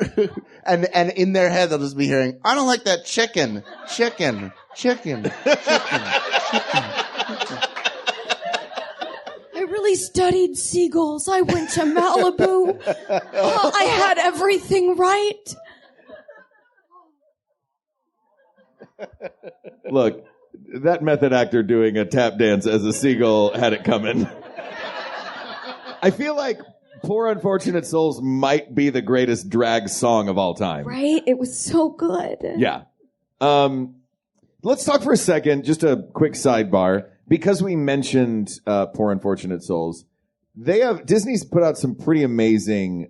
and in their head they'll just be hearing, I don't like that chicken.
I really studied seagulls. I went to Malibu. I had everything right.
Look, that method actor doing a tap dance as a seagull had it coming. I feel like Poor Unfortunate Souls might be the greatest drag song of all time.
Right? It was so good.
Yeah. Let's talk for a second, just a quick sidebar. Because we mentioned Poor Unfortunate Souls, Disney's put out some pretty amazing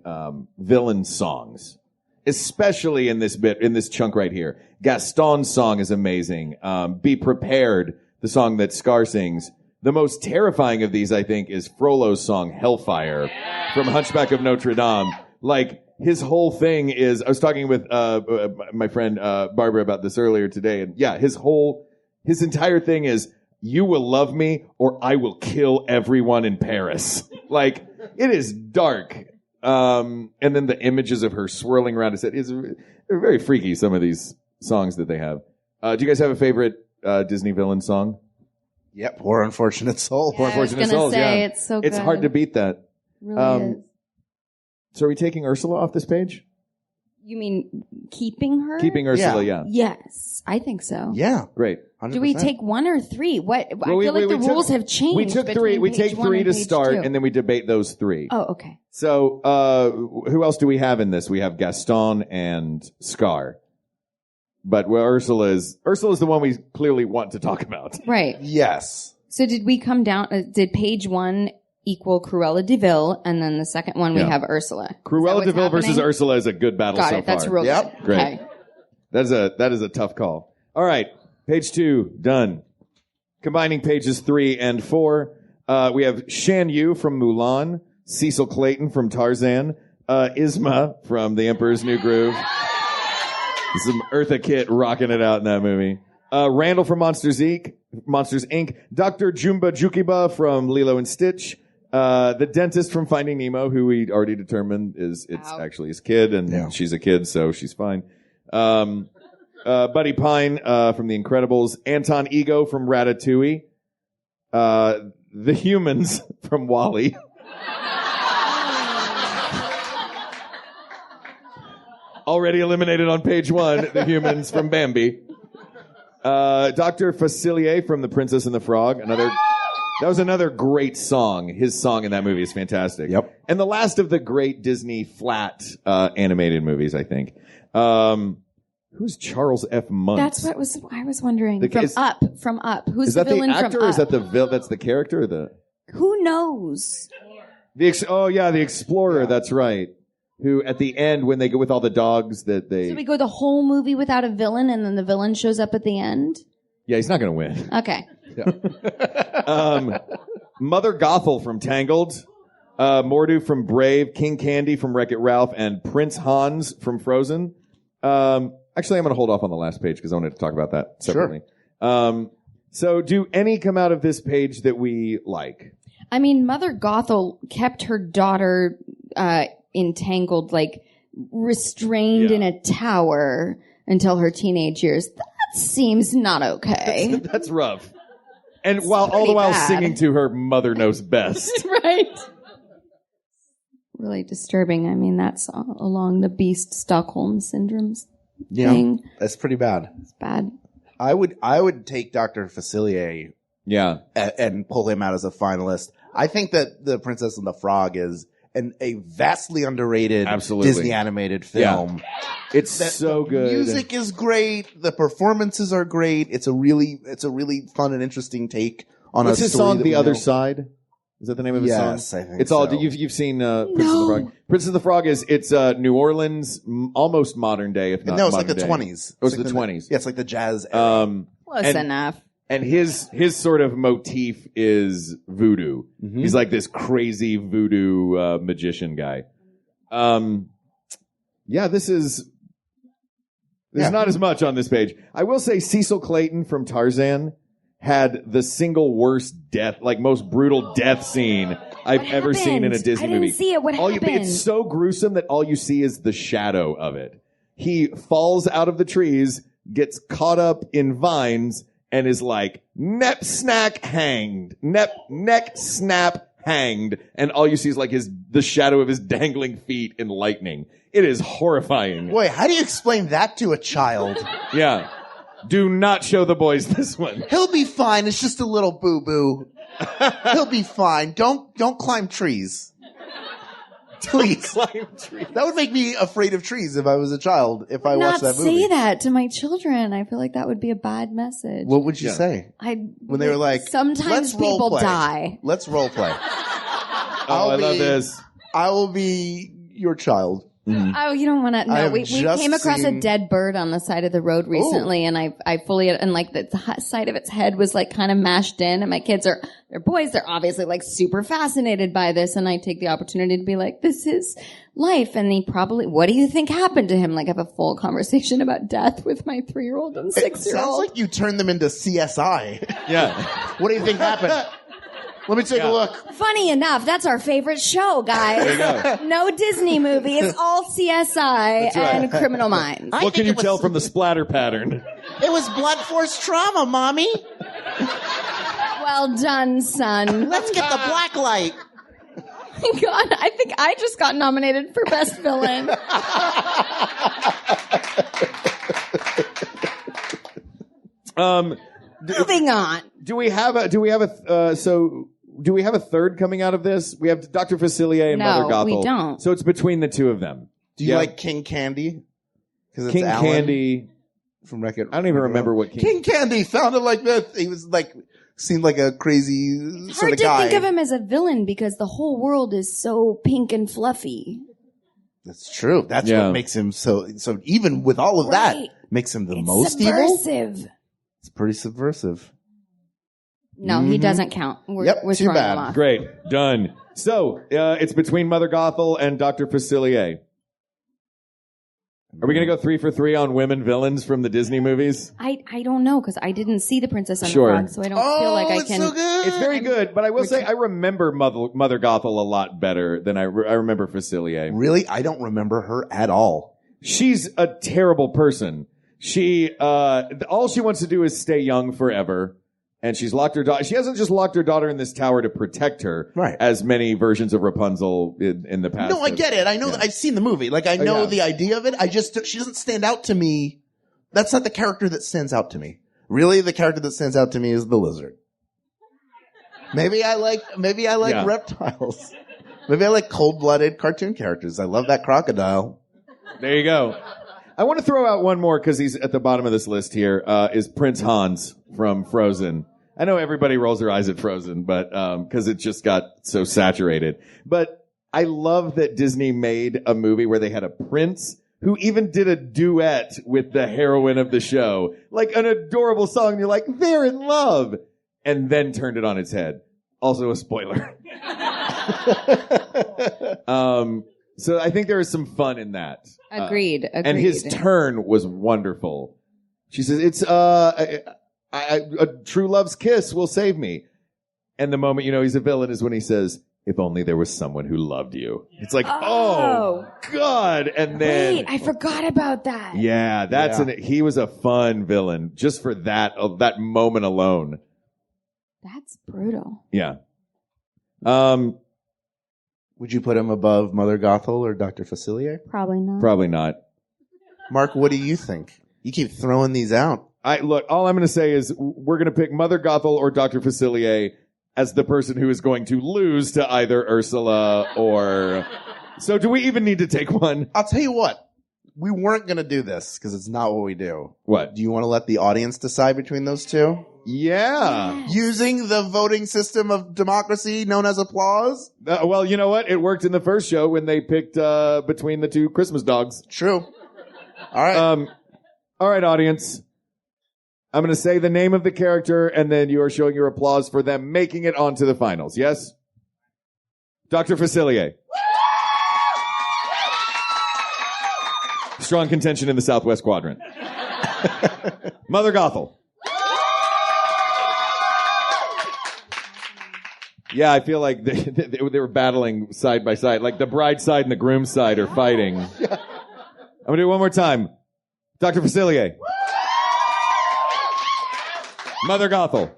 villain songs, especially in this chunk right here. Gaston's song is amazing. Be Prepared, the song that Scar sings. The most terrifying of these, I think, is Frollo's song Hellfire from Hunchback of Notre Dame. Like, his whole thing is, I was talking with my friend Barbara about this earlier today, and yeah, his entire thing is, you will love me or I will kill everyone in Paris. Like, it is dark. And then the images of her swirling around his head they're very freaky, some of these songs that they have. Do you guys have a favorite Disney villain song?
Yep, Poor Unfortunate Soul.
Yeah,
Poor
I was
Unfortunate
gonna
Souls,
say,
yeah.
it's so
It's
good.
hard to beat that.
Really is.
So are we taking Ursula off this page?
You mean keeping her?
Keeping Ursula, yeah.
Yes, I think so.
Yeah,
Great.
100%.
Do we take 1 or 3? What? I
Well,
feel like the
took-
rules have changed.
We took 3.
between
We
page
take
1
3
and
to
page
start,
2.
and then we debate those 3.
Oh, okay.
So, who else do we have in this? We have Gaston and Scar. But Ursula's the one we clearly want to talk about.
Right.
Yes.
So did we come down, did page 1 equal Cruella de Vil, and then the second one we
Yeah.
have Ursula?
Cruella de Vil versus
Ursula.
Ursula is a good battle
Got
so
it. That's
far.
real
Yep.
good.
Great.
Okay.
That is a tough call. All right. Page 2, done. Combining pages 3 and 4, we have Shan Yu from Mulan, Cecil Clayton from Tarzan, Isma from The Emperor's New Groove. Some Eartha Kitt rocking it out in that movie. Randall from Monsters Inc., Dr. Jumba Jukiba from Lilo and Stitch, The dentist from Finding Nemo, who we already determined it's actually his kid, and she's a kid, so she's fine. Buddy Pine from The Incredibles, Anton Ego from Ratatouille, the Humans from WALL-E. Already eliminated on page 1, the Humans from Bambi. Dr. Facilier from The Princess and the Frog. That was another great song. His song in that movie is fantastic.
Yep.
And the last of the great Disney flat animated movies, I think. Who's Charles F. Muntz?
That's what I was wondering.
The-
From Up. Who's
Is that
the villain
the actor
from
or
Up?
is that that's the character or the...
Who knows?
the Explorer, that's right. Who at the end when they go with all the dogs that they...
So we go the whole movie without a villain and then the villain shows up at the end?
Yeah, he's not going to win.
Okay.
Mother Gothel from Tangled, Mordu from Brave, King Candy from Wreck-It Ralph, and Prince Hans from Frozen. Actually, I'm going to hold off on the last page because I wanted to talk about that separately. Sure. So do any come out of this page that we like?
I mean, Mother Gothel kept her daughter entangled, like restrained in a tower until her teenage years. That seems not okay.
That's rough. And all the while singing to her Mother Knows Best.
Right. Really disturbing. I mean, that's along the Beast Stockholm Syndrome thing.
That's pretty bad.
It's bad.
I would take Dr. Facilier and pull him out as a finalist. I think that The Princess and the Frog is a vastly underrated Disney animated film.
Yeah. It's so good.
The music is great. The performances are great. It's a really fun and interesting take on
What's
a
his
story
song,
that
The
we
Other
know.
Side? Is that the name of his song?
Yes, I think
it's all.
so.
You've seen Prince of the Frog. Prince of the Frog it's New Orleans, almost modern day, if not.
No, it's
modern
like the
day.
20s.
Oh, it's the 20s.
Yeah, it's like the jazz era.
Close enough.
And his sort of motif is voodoo. Mm-hmm. He's like this crazy voodoo magician guy. There's not as much on this page. I will say Cecil Clayton from Tarzan had the single worst death, like most brutal death scene I've ever seen in a Disney movie.
I didn't see it. What happened?
It's so gruesome that all you see is the shadow of it. He falls out of the trees, gets caught up in vines, and is like, neck snap hanged, and all you see is like the shadow of his dangling feet in lightning. It is horrifying.
Wait, how do you explain that to a child?
Yeah. Do not show the boys this one.
He'll be fine. It's just a little boo-boo. He'll be fine. Don't climb trees. Please.
Climb trees.
That would make me afraid of trees if I was a child, if I watched that movie.
Not say that to my children. I feel like that would be a bad message.
What would you say? When they were like,
sometimes
let's
people
role play.
die.
Let's role play.
I love this.
I will be your child.
Mm-hmm.
Oh, you don't want to. No, we
just
came across a
seen-
dead bird on the side of the road recently, and I fully, and like the side of its head was like kind of mashed in, and my kids they're boys, they're obviously like super fascinated by this, and I take the opportunity to be like, this is life, and what do you think happened to him? Like, I have a full conversation about death with my 3-year-old and 6-year-old.
It sounds like you turned them into CSI.
Yeah.
What do you think happened? Let me take a look.
Funny enough, that's our favorite show, guys. No Disney movie. It's all CSI and Criminal Minds.
What can you tell from the splatter pattern?
It was blunt force trauma, Mommy.
Well done, son.
Let's get the black light.
God, I think I just got nominated for Best Villain. Moving on.
Do we have a third coming out of this? We have Dr. Facilier and Mother Gothel.
We don't.
So it's between the two of them.
Do you like King Candy? Because
King Candy
from Wreck-It.
I don't even remember what
King Candy sounded like that. He was like, seemed like a crazy
It's
sort
hard
of guy.
to think of him as a villain because the whole world is so pink and fluffy.
That's true. That's what makes him so even with all of that, makes him the most evil.
Subversive.
It's pretty subversive.
No, he doesn't count. We're
too
throwing
bad.
him off.
Great. Done. So, it's between Mother Gothel and Dr. Facilier. Are we going to go 3 for 3 on women villains from the Disney movies?
I don't know because I didn't see The Princess and
Sure.
the Frog, so I don't feel like I
it's
can.
so good.
It's very good, but I will say I remember Mother Gothel a lot better than I remember Facilier.
Really? I don't remember her at all.
She's a terrible person. She, all she wants to do is stay young forever. And she's locked her daughter. She hasn't just locked her daughter in this tower to protect her,
Right.
as many versions of Rapunzel in the past.
No, I get it. I know.
Yeah.
I've seen the movie. Like, I know
yeah.
the idea of it. She doesn't stand out to me. That's not the character that stands out to me. Really, the character that stands out to me is the lizard. Maybe I like
Yeah.
reptiles. Maybe I like cold-blooded cartoon characters. I love that crocodile.
There you go. I want to throw out one more because he's at the bottom of this list here, is Prince Hans from Frozen. I know everybody rolls their eyes at Frozen, but, cause it just got so saturated. But I love that Disney made a movie where they had a prince who even did a duet with the heroine of the show. Like an adorable song, and you're like, they're in love! And then turned it on its head. Also a spoiler. So I think there is some fun in that.
Agreed.
And his turn was wonderful. She says, it's, a true love's kiss will save me. And the moment you know he's a villain is when he says, if only there was someone who loved you. It's like, oh God. And then,
Wait, I forgot about that.
yeah, he was a fun villain just for that moment alone.
That's brutal.
Yeah.
Would you put him above Mother Gothel or Dr. Facilier?
Probably not.
Probably not.
Mark, what do you think? You keep throwing these out.
Look, all I'm going to say is we're going to pick Mother Gothel or Dr. Facilier as the person who is going to lose to either Ursula or... So do we even need to take one?
I'll tell you what. We weren't going to do this because it's not what we do.
What?
Do you want to let the audience decide between those two?
Yeah.
Using the voting system of democracy known as applause?
Well, you know what? It worked in the first show when they picked between the two Christmas dogs.
True. All right.
All right, audience. I'm going to say the name of the character, and then you are showing your applause for them making it onto the finals. Yes? Dr. Facilier. Strong contention in the Southwest Quadrant. Mother Gothel. Yeah, I feel like they were battling side by side. Like the bride's side and the groom's side are fighting. I'm going to do it one more time. Dr. Facilier. Mother Gothel.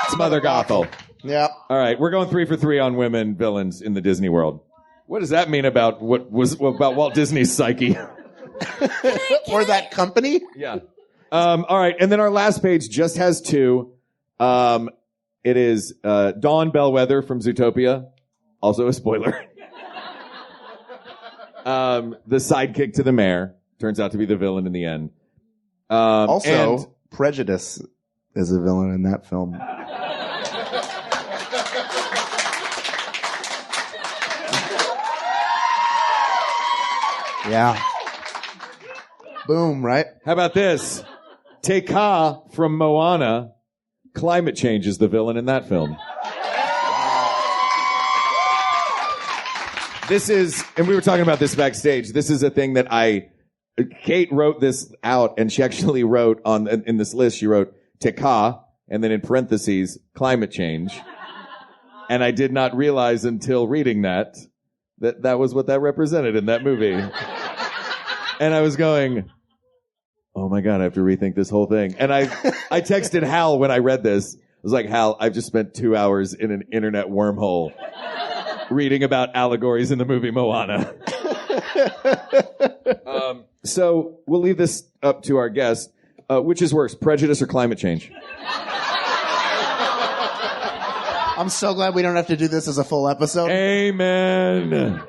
It's Mother Gothel.
Yeah.
All right, we're going 3 for 3 on women villains in the Disney world. What does that mean about about Walt Disney's psyche?
Or that company?
Yeah. All right, and then our last page just has 2. It is Dawn Bellwether from Zootopia, also a spoiler. The sidekick to the mayor turns out to be the villain in the end.
Also, Prejudice is a villain in that film. Yeah. Boom, right?
How about this? Te Kā from Moana. Climate change is the villain in that film. This is, and we were talking about this backstage. This is a thing that Kate wrote this out, and she actually wrote in this list, she wrote Te Kā, and then in parentheses, climate change. And I did not realize until reading that was what that represented in that movie. And I was going, oh my God, I have to rethink this whole thing. And I texted Hal when I read this. I was like, Hal, I've just spent 2 hours in an internet wormhole reading about allegories in the movie Moana. So we'll leave this up to our guest. Which is worse, prejudice or climate change?
I'm so glad we don't have to do this as a full episode.
Amen.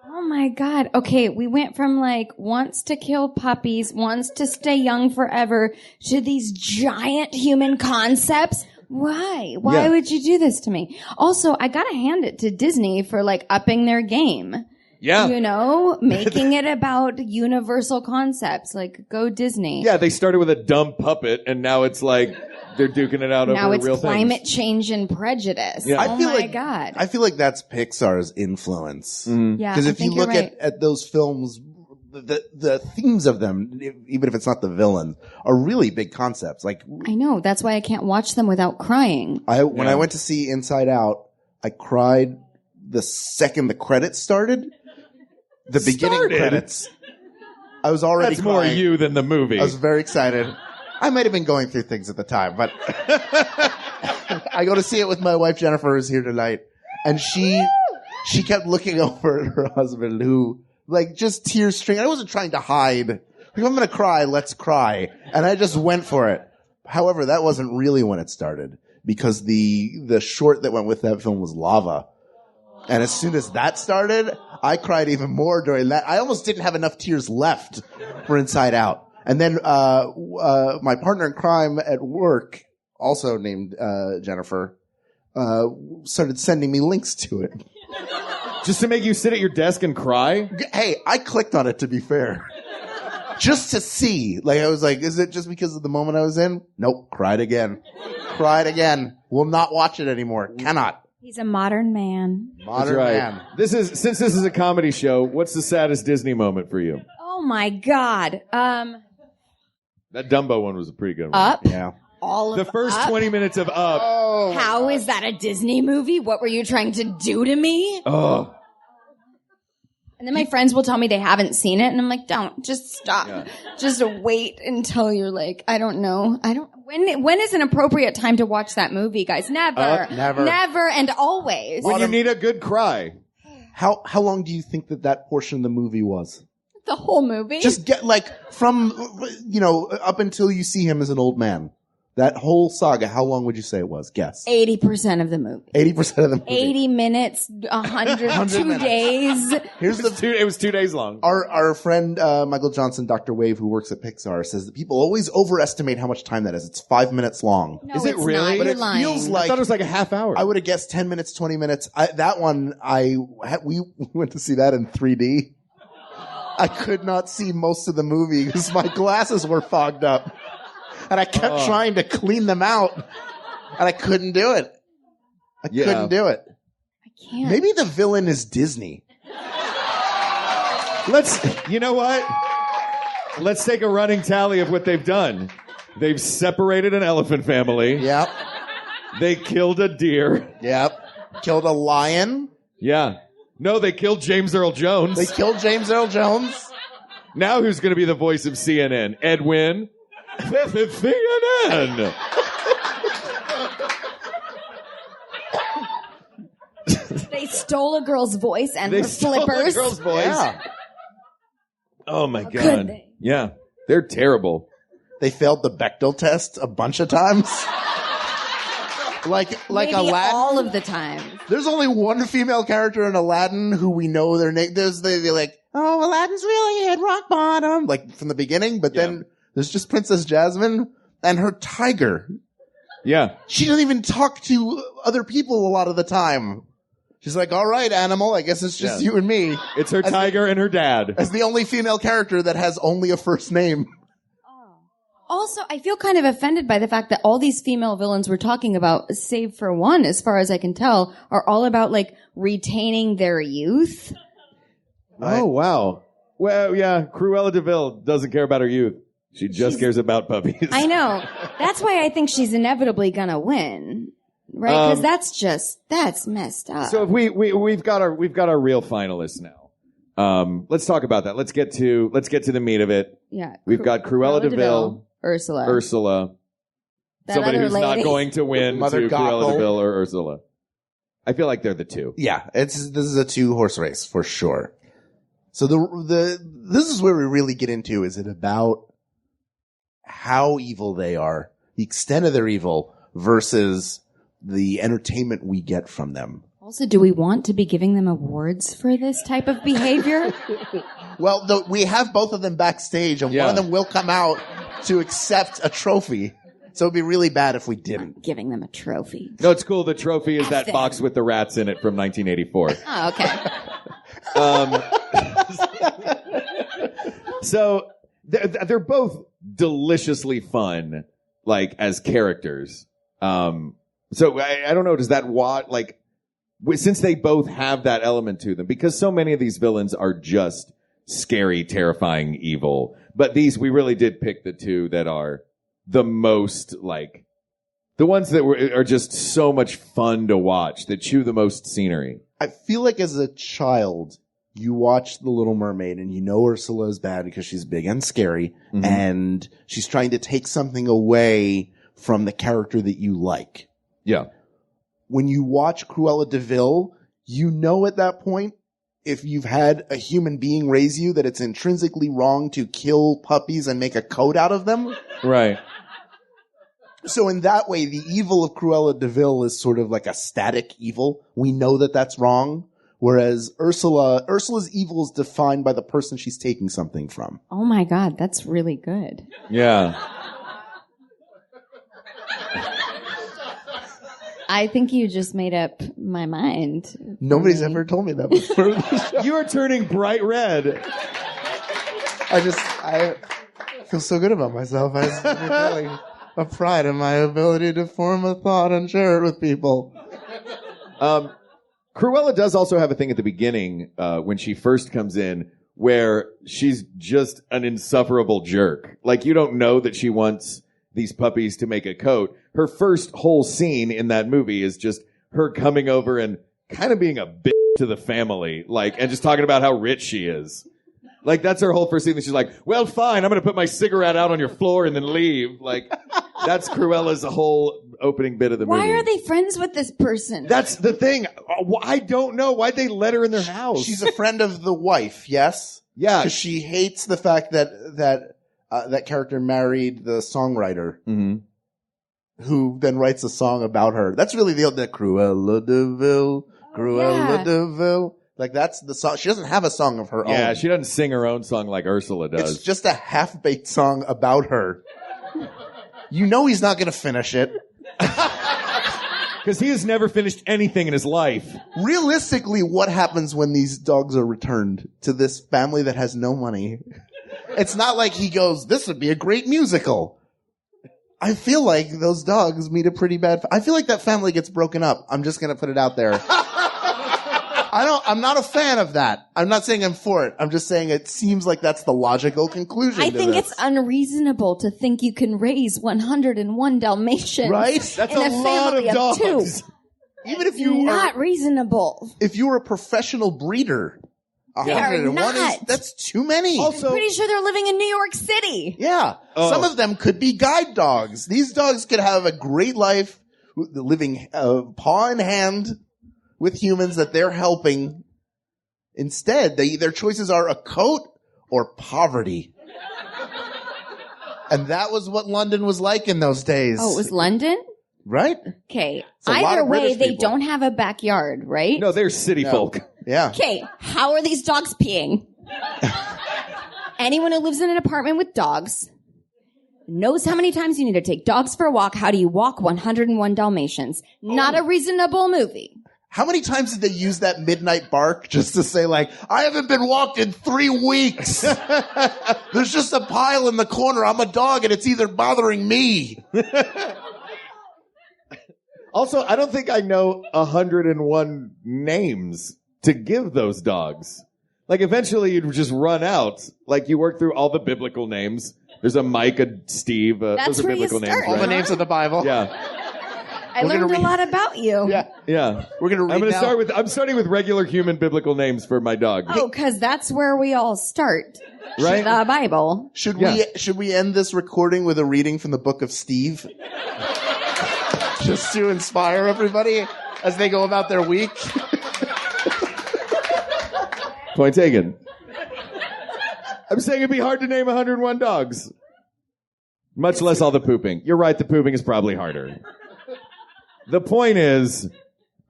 Oh my God. Okay, we went from wants to kill puppies, wants to stay young forever, to these giant human concepts. Why? Why would you do this to me? Also, I gotta hand it to Disney for upping their game.
Yeah.
You know, making it about universal concepts. Go Disney.
Yeah, they started with a dumb puppet, and now it's They're duking it out
now
over
it's
real
climate
things.
change and prejudice.
Yeah.
Oh my God.
I feel like that's Pixar's influence.
Yeah,
Because
I
if you
think you're
look
right.
at those films, the themes of them, even if it's not the villain, are really big concepts. Like
I know. That's why I can't watch them without crying.
when I went to see Inside Out, I cried the second the credits started. The beginning credits. I was already
That's more
crying.
you than the movie.
I was very excited. I might have been going through things at the time, but I go to see it with my wife Jennifer, who's here tonight, and she kept looking over at her husband, who like just tears streaming. I wasn't trying to hide. Like, if I'm going to cry, let's cry, and I just went for it. However, that wasn't really when it started, because the short that went with that film was Lava, and as soon as that started, I cried even more during that. I almost didn't have enough tears left for Inside Out. And then my partner in crime at work, also named Jennifer, started sending me links to it.
Just to make you sit at your desk and cry?
Hey, I clicked on it, to be fair. Just to see. Like, I was like, is it just because of the moment I was in? Nope. Cried again. Cried again. Will not watch it anymore. Cannot.
He's a modern man.
Modern man.
Since this is a comedy show, what's the saddest Disney moment for you?
Oh my God.
That Dumbo one was a pretty good one.
Up.
Yeah.
All of
The first
Up.
20 minutes of Up.
How is that a Disney movie? What were you trying to do to me?
Oh.
And then my friends will tell me they haven't seen it, and I'm like, don't, just stop.
Yeah.
Just wait until you're like, I don't know. When is an appropriate time to watch that movie, guys? Never.
Never.
Never and always.
When you need a good cry.
How long do you think that portion of the movie was?
The whole movie?
Just get from, up until you see him as an old man. That whole saga, how long would you say it was? Guess.
80% of the movie.
80% of the movie.
80 minutes, 100, 2
minutes.
days.
Here's
It was 2 days long.
Our friend, Michael Johnson, Dr. Wave, who works at Pixar, says that people always overestimate how much time that is. It's 5 minutes long.
No,
Is it
it's
really?
Not.
But
You're
it
lying.
feels
I
like,
thought it was like a half hour.
I would have guessed 10 minutes, 20 minutes. That one, we went to see that in 3D. I could not see most of the movie because my glasses were fogged up. And I kept trying to clean them out. And I couldn't do it. I couldn't do it.
I can't.
Maybe the villain is Disney.
You know what? Let's take a running tally of what they've done. They've separated an elephant family.
Yep.
They killed a deer.
Yep. Killed a lion.
Yeah. No, they killed James Earl Jones.
They killed James Earl Jones.
Now who's going to be the voice of CNN? Ed Wynn? CNN!
They stole a girl's voice and
They
her
stole the
flippers.
girl's voice.
Yeah.
Oh my God.
could they?
Yeah. They're terrible.
They failed the Bechdel test a bunch of times. like
Maybe
Aladdin.
all of the time.
There's only one female character in Aladdin who we know their name. They're like, oh, Aladdin's really hit rock bottom, like from the beginning. But then there's just Princess Jasmine and her tiger.
Yeah.
She doesn't even talk to other people a lot of the time. She's like, all right, animal, I guess it's just you and me.
It's her tiger and her dad.
As the only female character that has only a first name.
Also, I feel kind of offended by the fact that all these female villains we're talking about, save for one, as far as I can tell, are all about like retaining their youth.
Oh, wow. Well, yeah, Cruella de Vil doesn't care about her youth. She just cares about puppies.
I know. That's why I think she's inevitably gonna win. Right? Because that's messed up.
So if we've got our real finalists now. Let's talk about that. Let's get to the meat of it.
yeah.
We've got Cruella de Vil,
Ursula. That
somebody
other
who's not
lady.
going to win
Mother
to Cruella de
Gothel.
Vil or Ursula. I feel like they're the two.
Yeah, this is a 2-horse race for sure. So this is where we really get into, is it about how evil they are, the extent of their evil versus the entertainment we get from them.
Also, do we want to be giving them awards for this type of behavior?
Well, we have both of them backstage, and one of them will come out to accept a trophy. So it'd be really bad if we didn't.
Giving them a trophy.
No, it's cool. The trophy is that
Them.
box with the rats in it from 1984.
Oh, okay.
So they're both deliciously fun. like as characters. So I don't know. Does that since they both have that element to them, because so many of these villains are just scary, terrifying, evil. But we really did pick the two that are the most like the ones that are just so much fun to watch, that chew the most scenery.
I feel like as a child, you watch The Little Mermaid and you know Ursula is bad because she's big and scary, and she's trying to take something away from the character that you like.
Yeah.
When you watch Cruella de Vil, you know at that point, if you've had a human being raise you, that it's intrinsically wrong to kill puppies and make a coat out of them.
Right.
So in that way, the evil of Cruella de Vil is sort of like a static evil. We know that that's wrong. Whereas Ursula's evil is defined by the person she's taking something from.
Oh my God, that's really good.
Yeah.
I think you just made up my mind.
Nobody's ever told me that before.
You are turning bright red.
I feel so good about myself. I feeling a pride in my ability to form a thought and share it with people.
Cruella does also have a thing at the beginning, when she first comes in, where she's just an insufferable jerk. Like, you don't know that she wants these puppies to make a coat. Her first whole scene in that movie is just her coming over and kind of being a bitch to the family, like, and just talking about how rich she is. Like, that's her whole first scene. That she's like, well, fine, I'm going to put my cigarette out on your floor and then leave. Like, that's Cruella's whole opening bit of the movie.
Why are they friends with this person?
That's the thing. I don't know. Why'd they let her in their house?
She's a friend of the wife, yes?
Yeah.
Because she hates the fact that character married the songwriter, who then writes a song about her. That's really the Cruella de Vil, Cruella de Vil. Like, that's the song. She doesn't have a song of her own.
Yeah, she doesn't sing her own song like Ursula does.
It's just a half-baked song about her. You know he's not going to finish it.
Because he has never finished anything in his life.
Realistically, what happens when these dogs are returned to this family that has no money? It's not like he goes, this would be a great musical. I feel like those dogs meet a pretty bad... I feel like that family gets broken up. I'm just going to put it out there. I'm not a fan of that. I'm not saying I'm for it. I'm just saying it seems like that's the logical conclusion.
I think it's unreasonable to think you can raise 101 Dalmatians.
Right?
That's a lot of dogs.
Even if you
not reasonable.
If you were a professional breeder, 101 that's too many.
Also,
I'm pretty sure they're living in New York City.
Yeah. Some of them could be guide dogs. These dogs could have a great life living paw in hand with humans that they're helping. Instead, their choices are a coat or poverty. And that was what London was like in those days.
Oh, it was London?
Right?
Okay.
It's a lot
Either
of
way,
British
they
people.
don't have a backyard, right?
No, they're city folk.
Yeah.
Okay. How are these dogs peeing? Anyone who lives in an apartment with dogs knows how many times you need to take dogs for a walk. How do you walk 101 Dalmatians? Not a reasonable movie.
How many times did they use that midnight bark just to say, like, I haven't been walked in 3 weeks. There's just a pile in the corner. I'm a dog and it's either bothering me.
Also, I don't think I know 101 names to give those dogs. Like, eventually you'd just run out. Like, you work through all the biblical names. There's a Mike, a Steve. Those are
where you
biblical names,
start,
right?
All the names of the Bible.
Yeah.
I learned a lot about you.
Yeah.
Yeah.
We're going to read now.
I'm starting with regular human biblical names for my dog.
Oh, because that's where we all start.
Right?
The Bible.
Should we end this recording with a reading from the book of Steve? Just to inspire everybody as they go about their week.
Point taken. I'm saying it'd be hard to name 101 dogs. Much less all the pooping. You're right, the pooping is probably harder. The point is,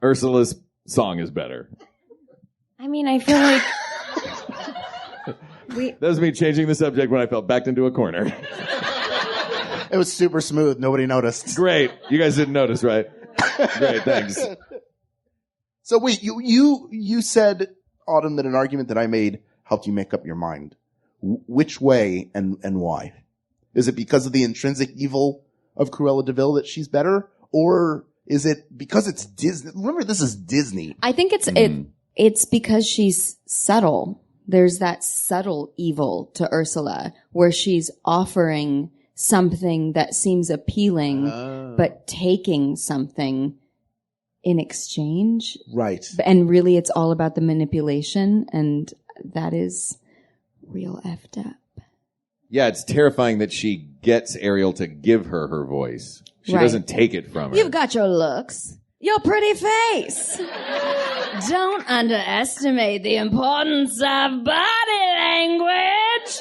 Ursula's song is better.
I mean, I feel like...
That was me changing the subject when I felt backed into a corner.
It was super smooth. Nobody noticed.
Great. You guys didn't notice, right? Great, thanks.
So wait, you said, Autumn, that an argument that I made helped you make up your mind. Which way and why? Is it because of the intrinsic evil of Cruella de Vil that she's better? Or is it because it's Disney? Remember, this is Disney.
I think it's because she's subtle. There's that subtle evil to Ursula where she's offering something that seems appealing, but taking something in exchange.
Right.
And really it's all about the manipulation, and that is real effed up.
Yeah, it's terrifying that she gets Ariel to give her voice. She doesn't take it from her.
You've got your looks, your pretty face. Don't underestimate the importance of body language.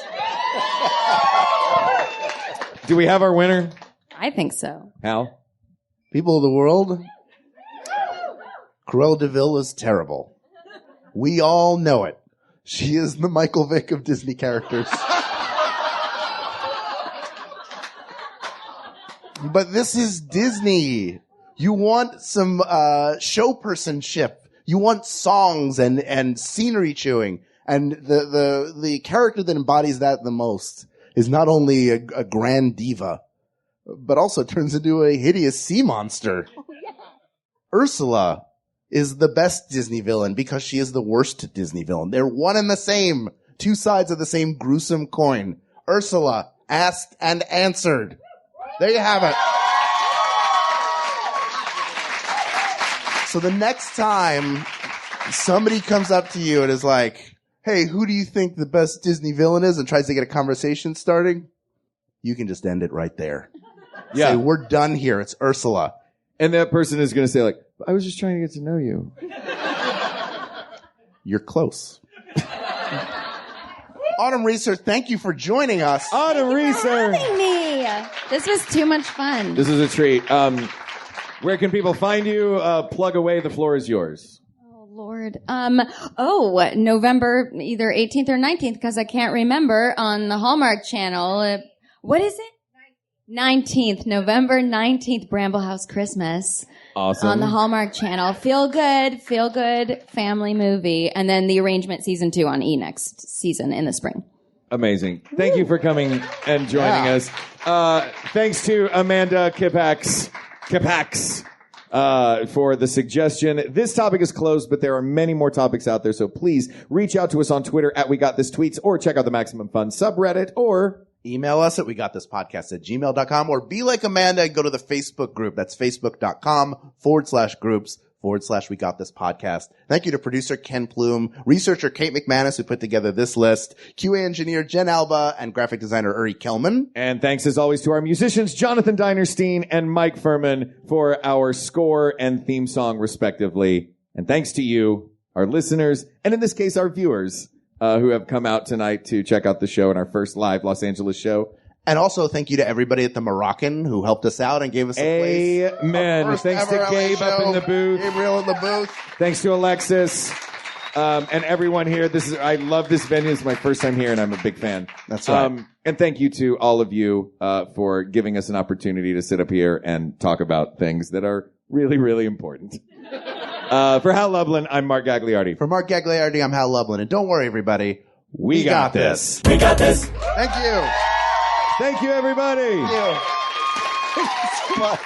Do we have our winner?
I think so.
Hal?
People of the world, Cruella de Vil is terrible. We all know it. She is the Michael Vick of Disney characters. But this is Disney. You want some show personship. You want songs and scenery chewing. And the character that embodies that the most is not only a grand diva, but also turns into a hideous sea monster. Oh, yeah. Ursula is the best Disney villain because she is the worst Disney villain. They're one and the same. Two sides of the same gruesome coin. Ursula, asked and answered. There you have it. So the next time somebody comes up to you and is like, hey, who do you think the best Disney villain is, and tries to get a conversation starting, you can just end it right there.
Yeah.
Say, we're done here. It's Ursula.
And that person is going to say, like, I was just trying to get to know you.
You're close. Autumn Reeser, thank you for joining us.
Autumn Reeser.
Having me. This was too much fun.
This is a treat. Where can people find you? Plug away. The floor is yours.
Oh, Lord. November either 18th or 19th, because I can't remember, on the Hallmark Channel. What is it? 19th. November 19th, Bramble House Christmas.
Awesome.
On the Hallmark Channel. Feel good family movie. And then The Arrangement Season 2 on E! Next season in the spring.
Amazing. Thank you for coming and joining us. Thanks to Amanda Kipax for the suggestion. This topic is closed, but there are many more topics out there, so please reach out to us on Twitter at We Got This Tweets, or check out the Maximum Fun subreddit, or
email us at wegotThisPodcast@gmail.com, or be like Amanda and go to the Facebook group. That's facebook.com/groups/We Got This Podcast. Thank you to producer Ken Plume, researcher Kate McManus, who put together this list, QA engineer Jen Alba, and graphic designer Uri Kelman.
And thanks as always to our musicians, Jonathan Dinerstein and Mike Furman, for our score and theme song respectively. And thanks to you, our listeners, and in this case, our viewers, who have come out tonight to check out the show in our first live Los Angeles show.
And also thank you to everybody at the Moroccan who helped us out and gave us a place.
Amen. Thanks to Gabe up in the booth.
Gabriel in the booth.
Thanks to Alexis, and everyone here. I love this venue. It's my first time here, and I'm a big fan.
That's right.
And thank you to all of you for giving us an opportunity to sit up here and talk about things that are really, really important. For Hal Lublin, I'm Mark Gagliardi.
For Mark Gagliardi, I'm Hal Lublin. And don't worry, everybody.
We got this.
We got this.
Thank you.
Thank you, everybody.
Thank you. So much.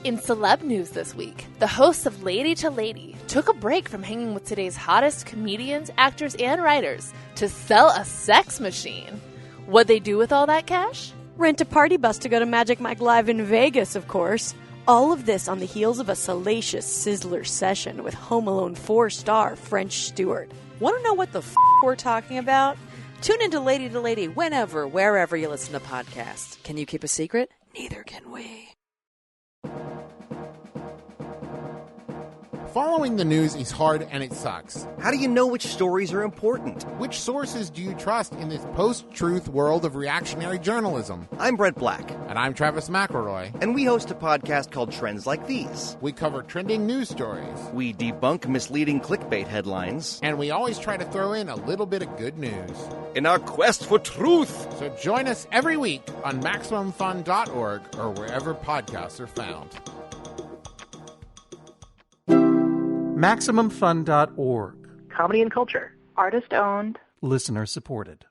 In celeb news this week, the hosts of Lady to Lady took a break from hanging with today's hottest comedians, actors, and writers to sell a sex machine. What'd they do with all that cash?
Rent a party bus to go to Magic Mike Live in Vegas, of course. All of this on the heels of a salacious Sizzler session with Home Alone 4-star French Stewart.
Want to know what the we're talking about? Tune into Lady to Lady whenever, wherever you listen to podcasts. Can you keep a secret? Neither can we.
Following the news is hard and it sucks.
How do you know which stories are important?
Which sources do you trust in this post-truth world of reactionary journalism?
I'm Brett Black.
And I'm Travis McElroy.
And we host a podcast called Trends Like These.
We cover trending news stories.
We debunk misleading clickbait headlines.
And we always try to throw in a little bit of good news.
In our quest for truth.
So join us every week on MaximumFun.org or wherever podcasts are found.
MaximumFun.org.
Comedy and culture.
Artist owned.
Listener supported.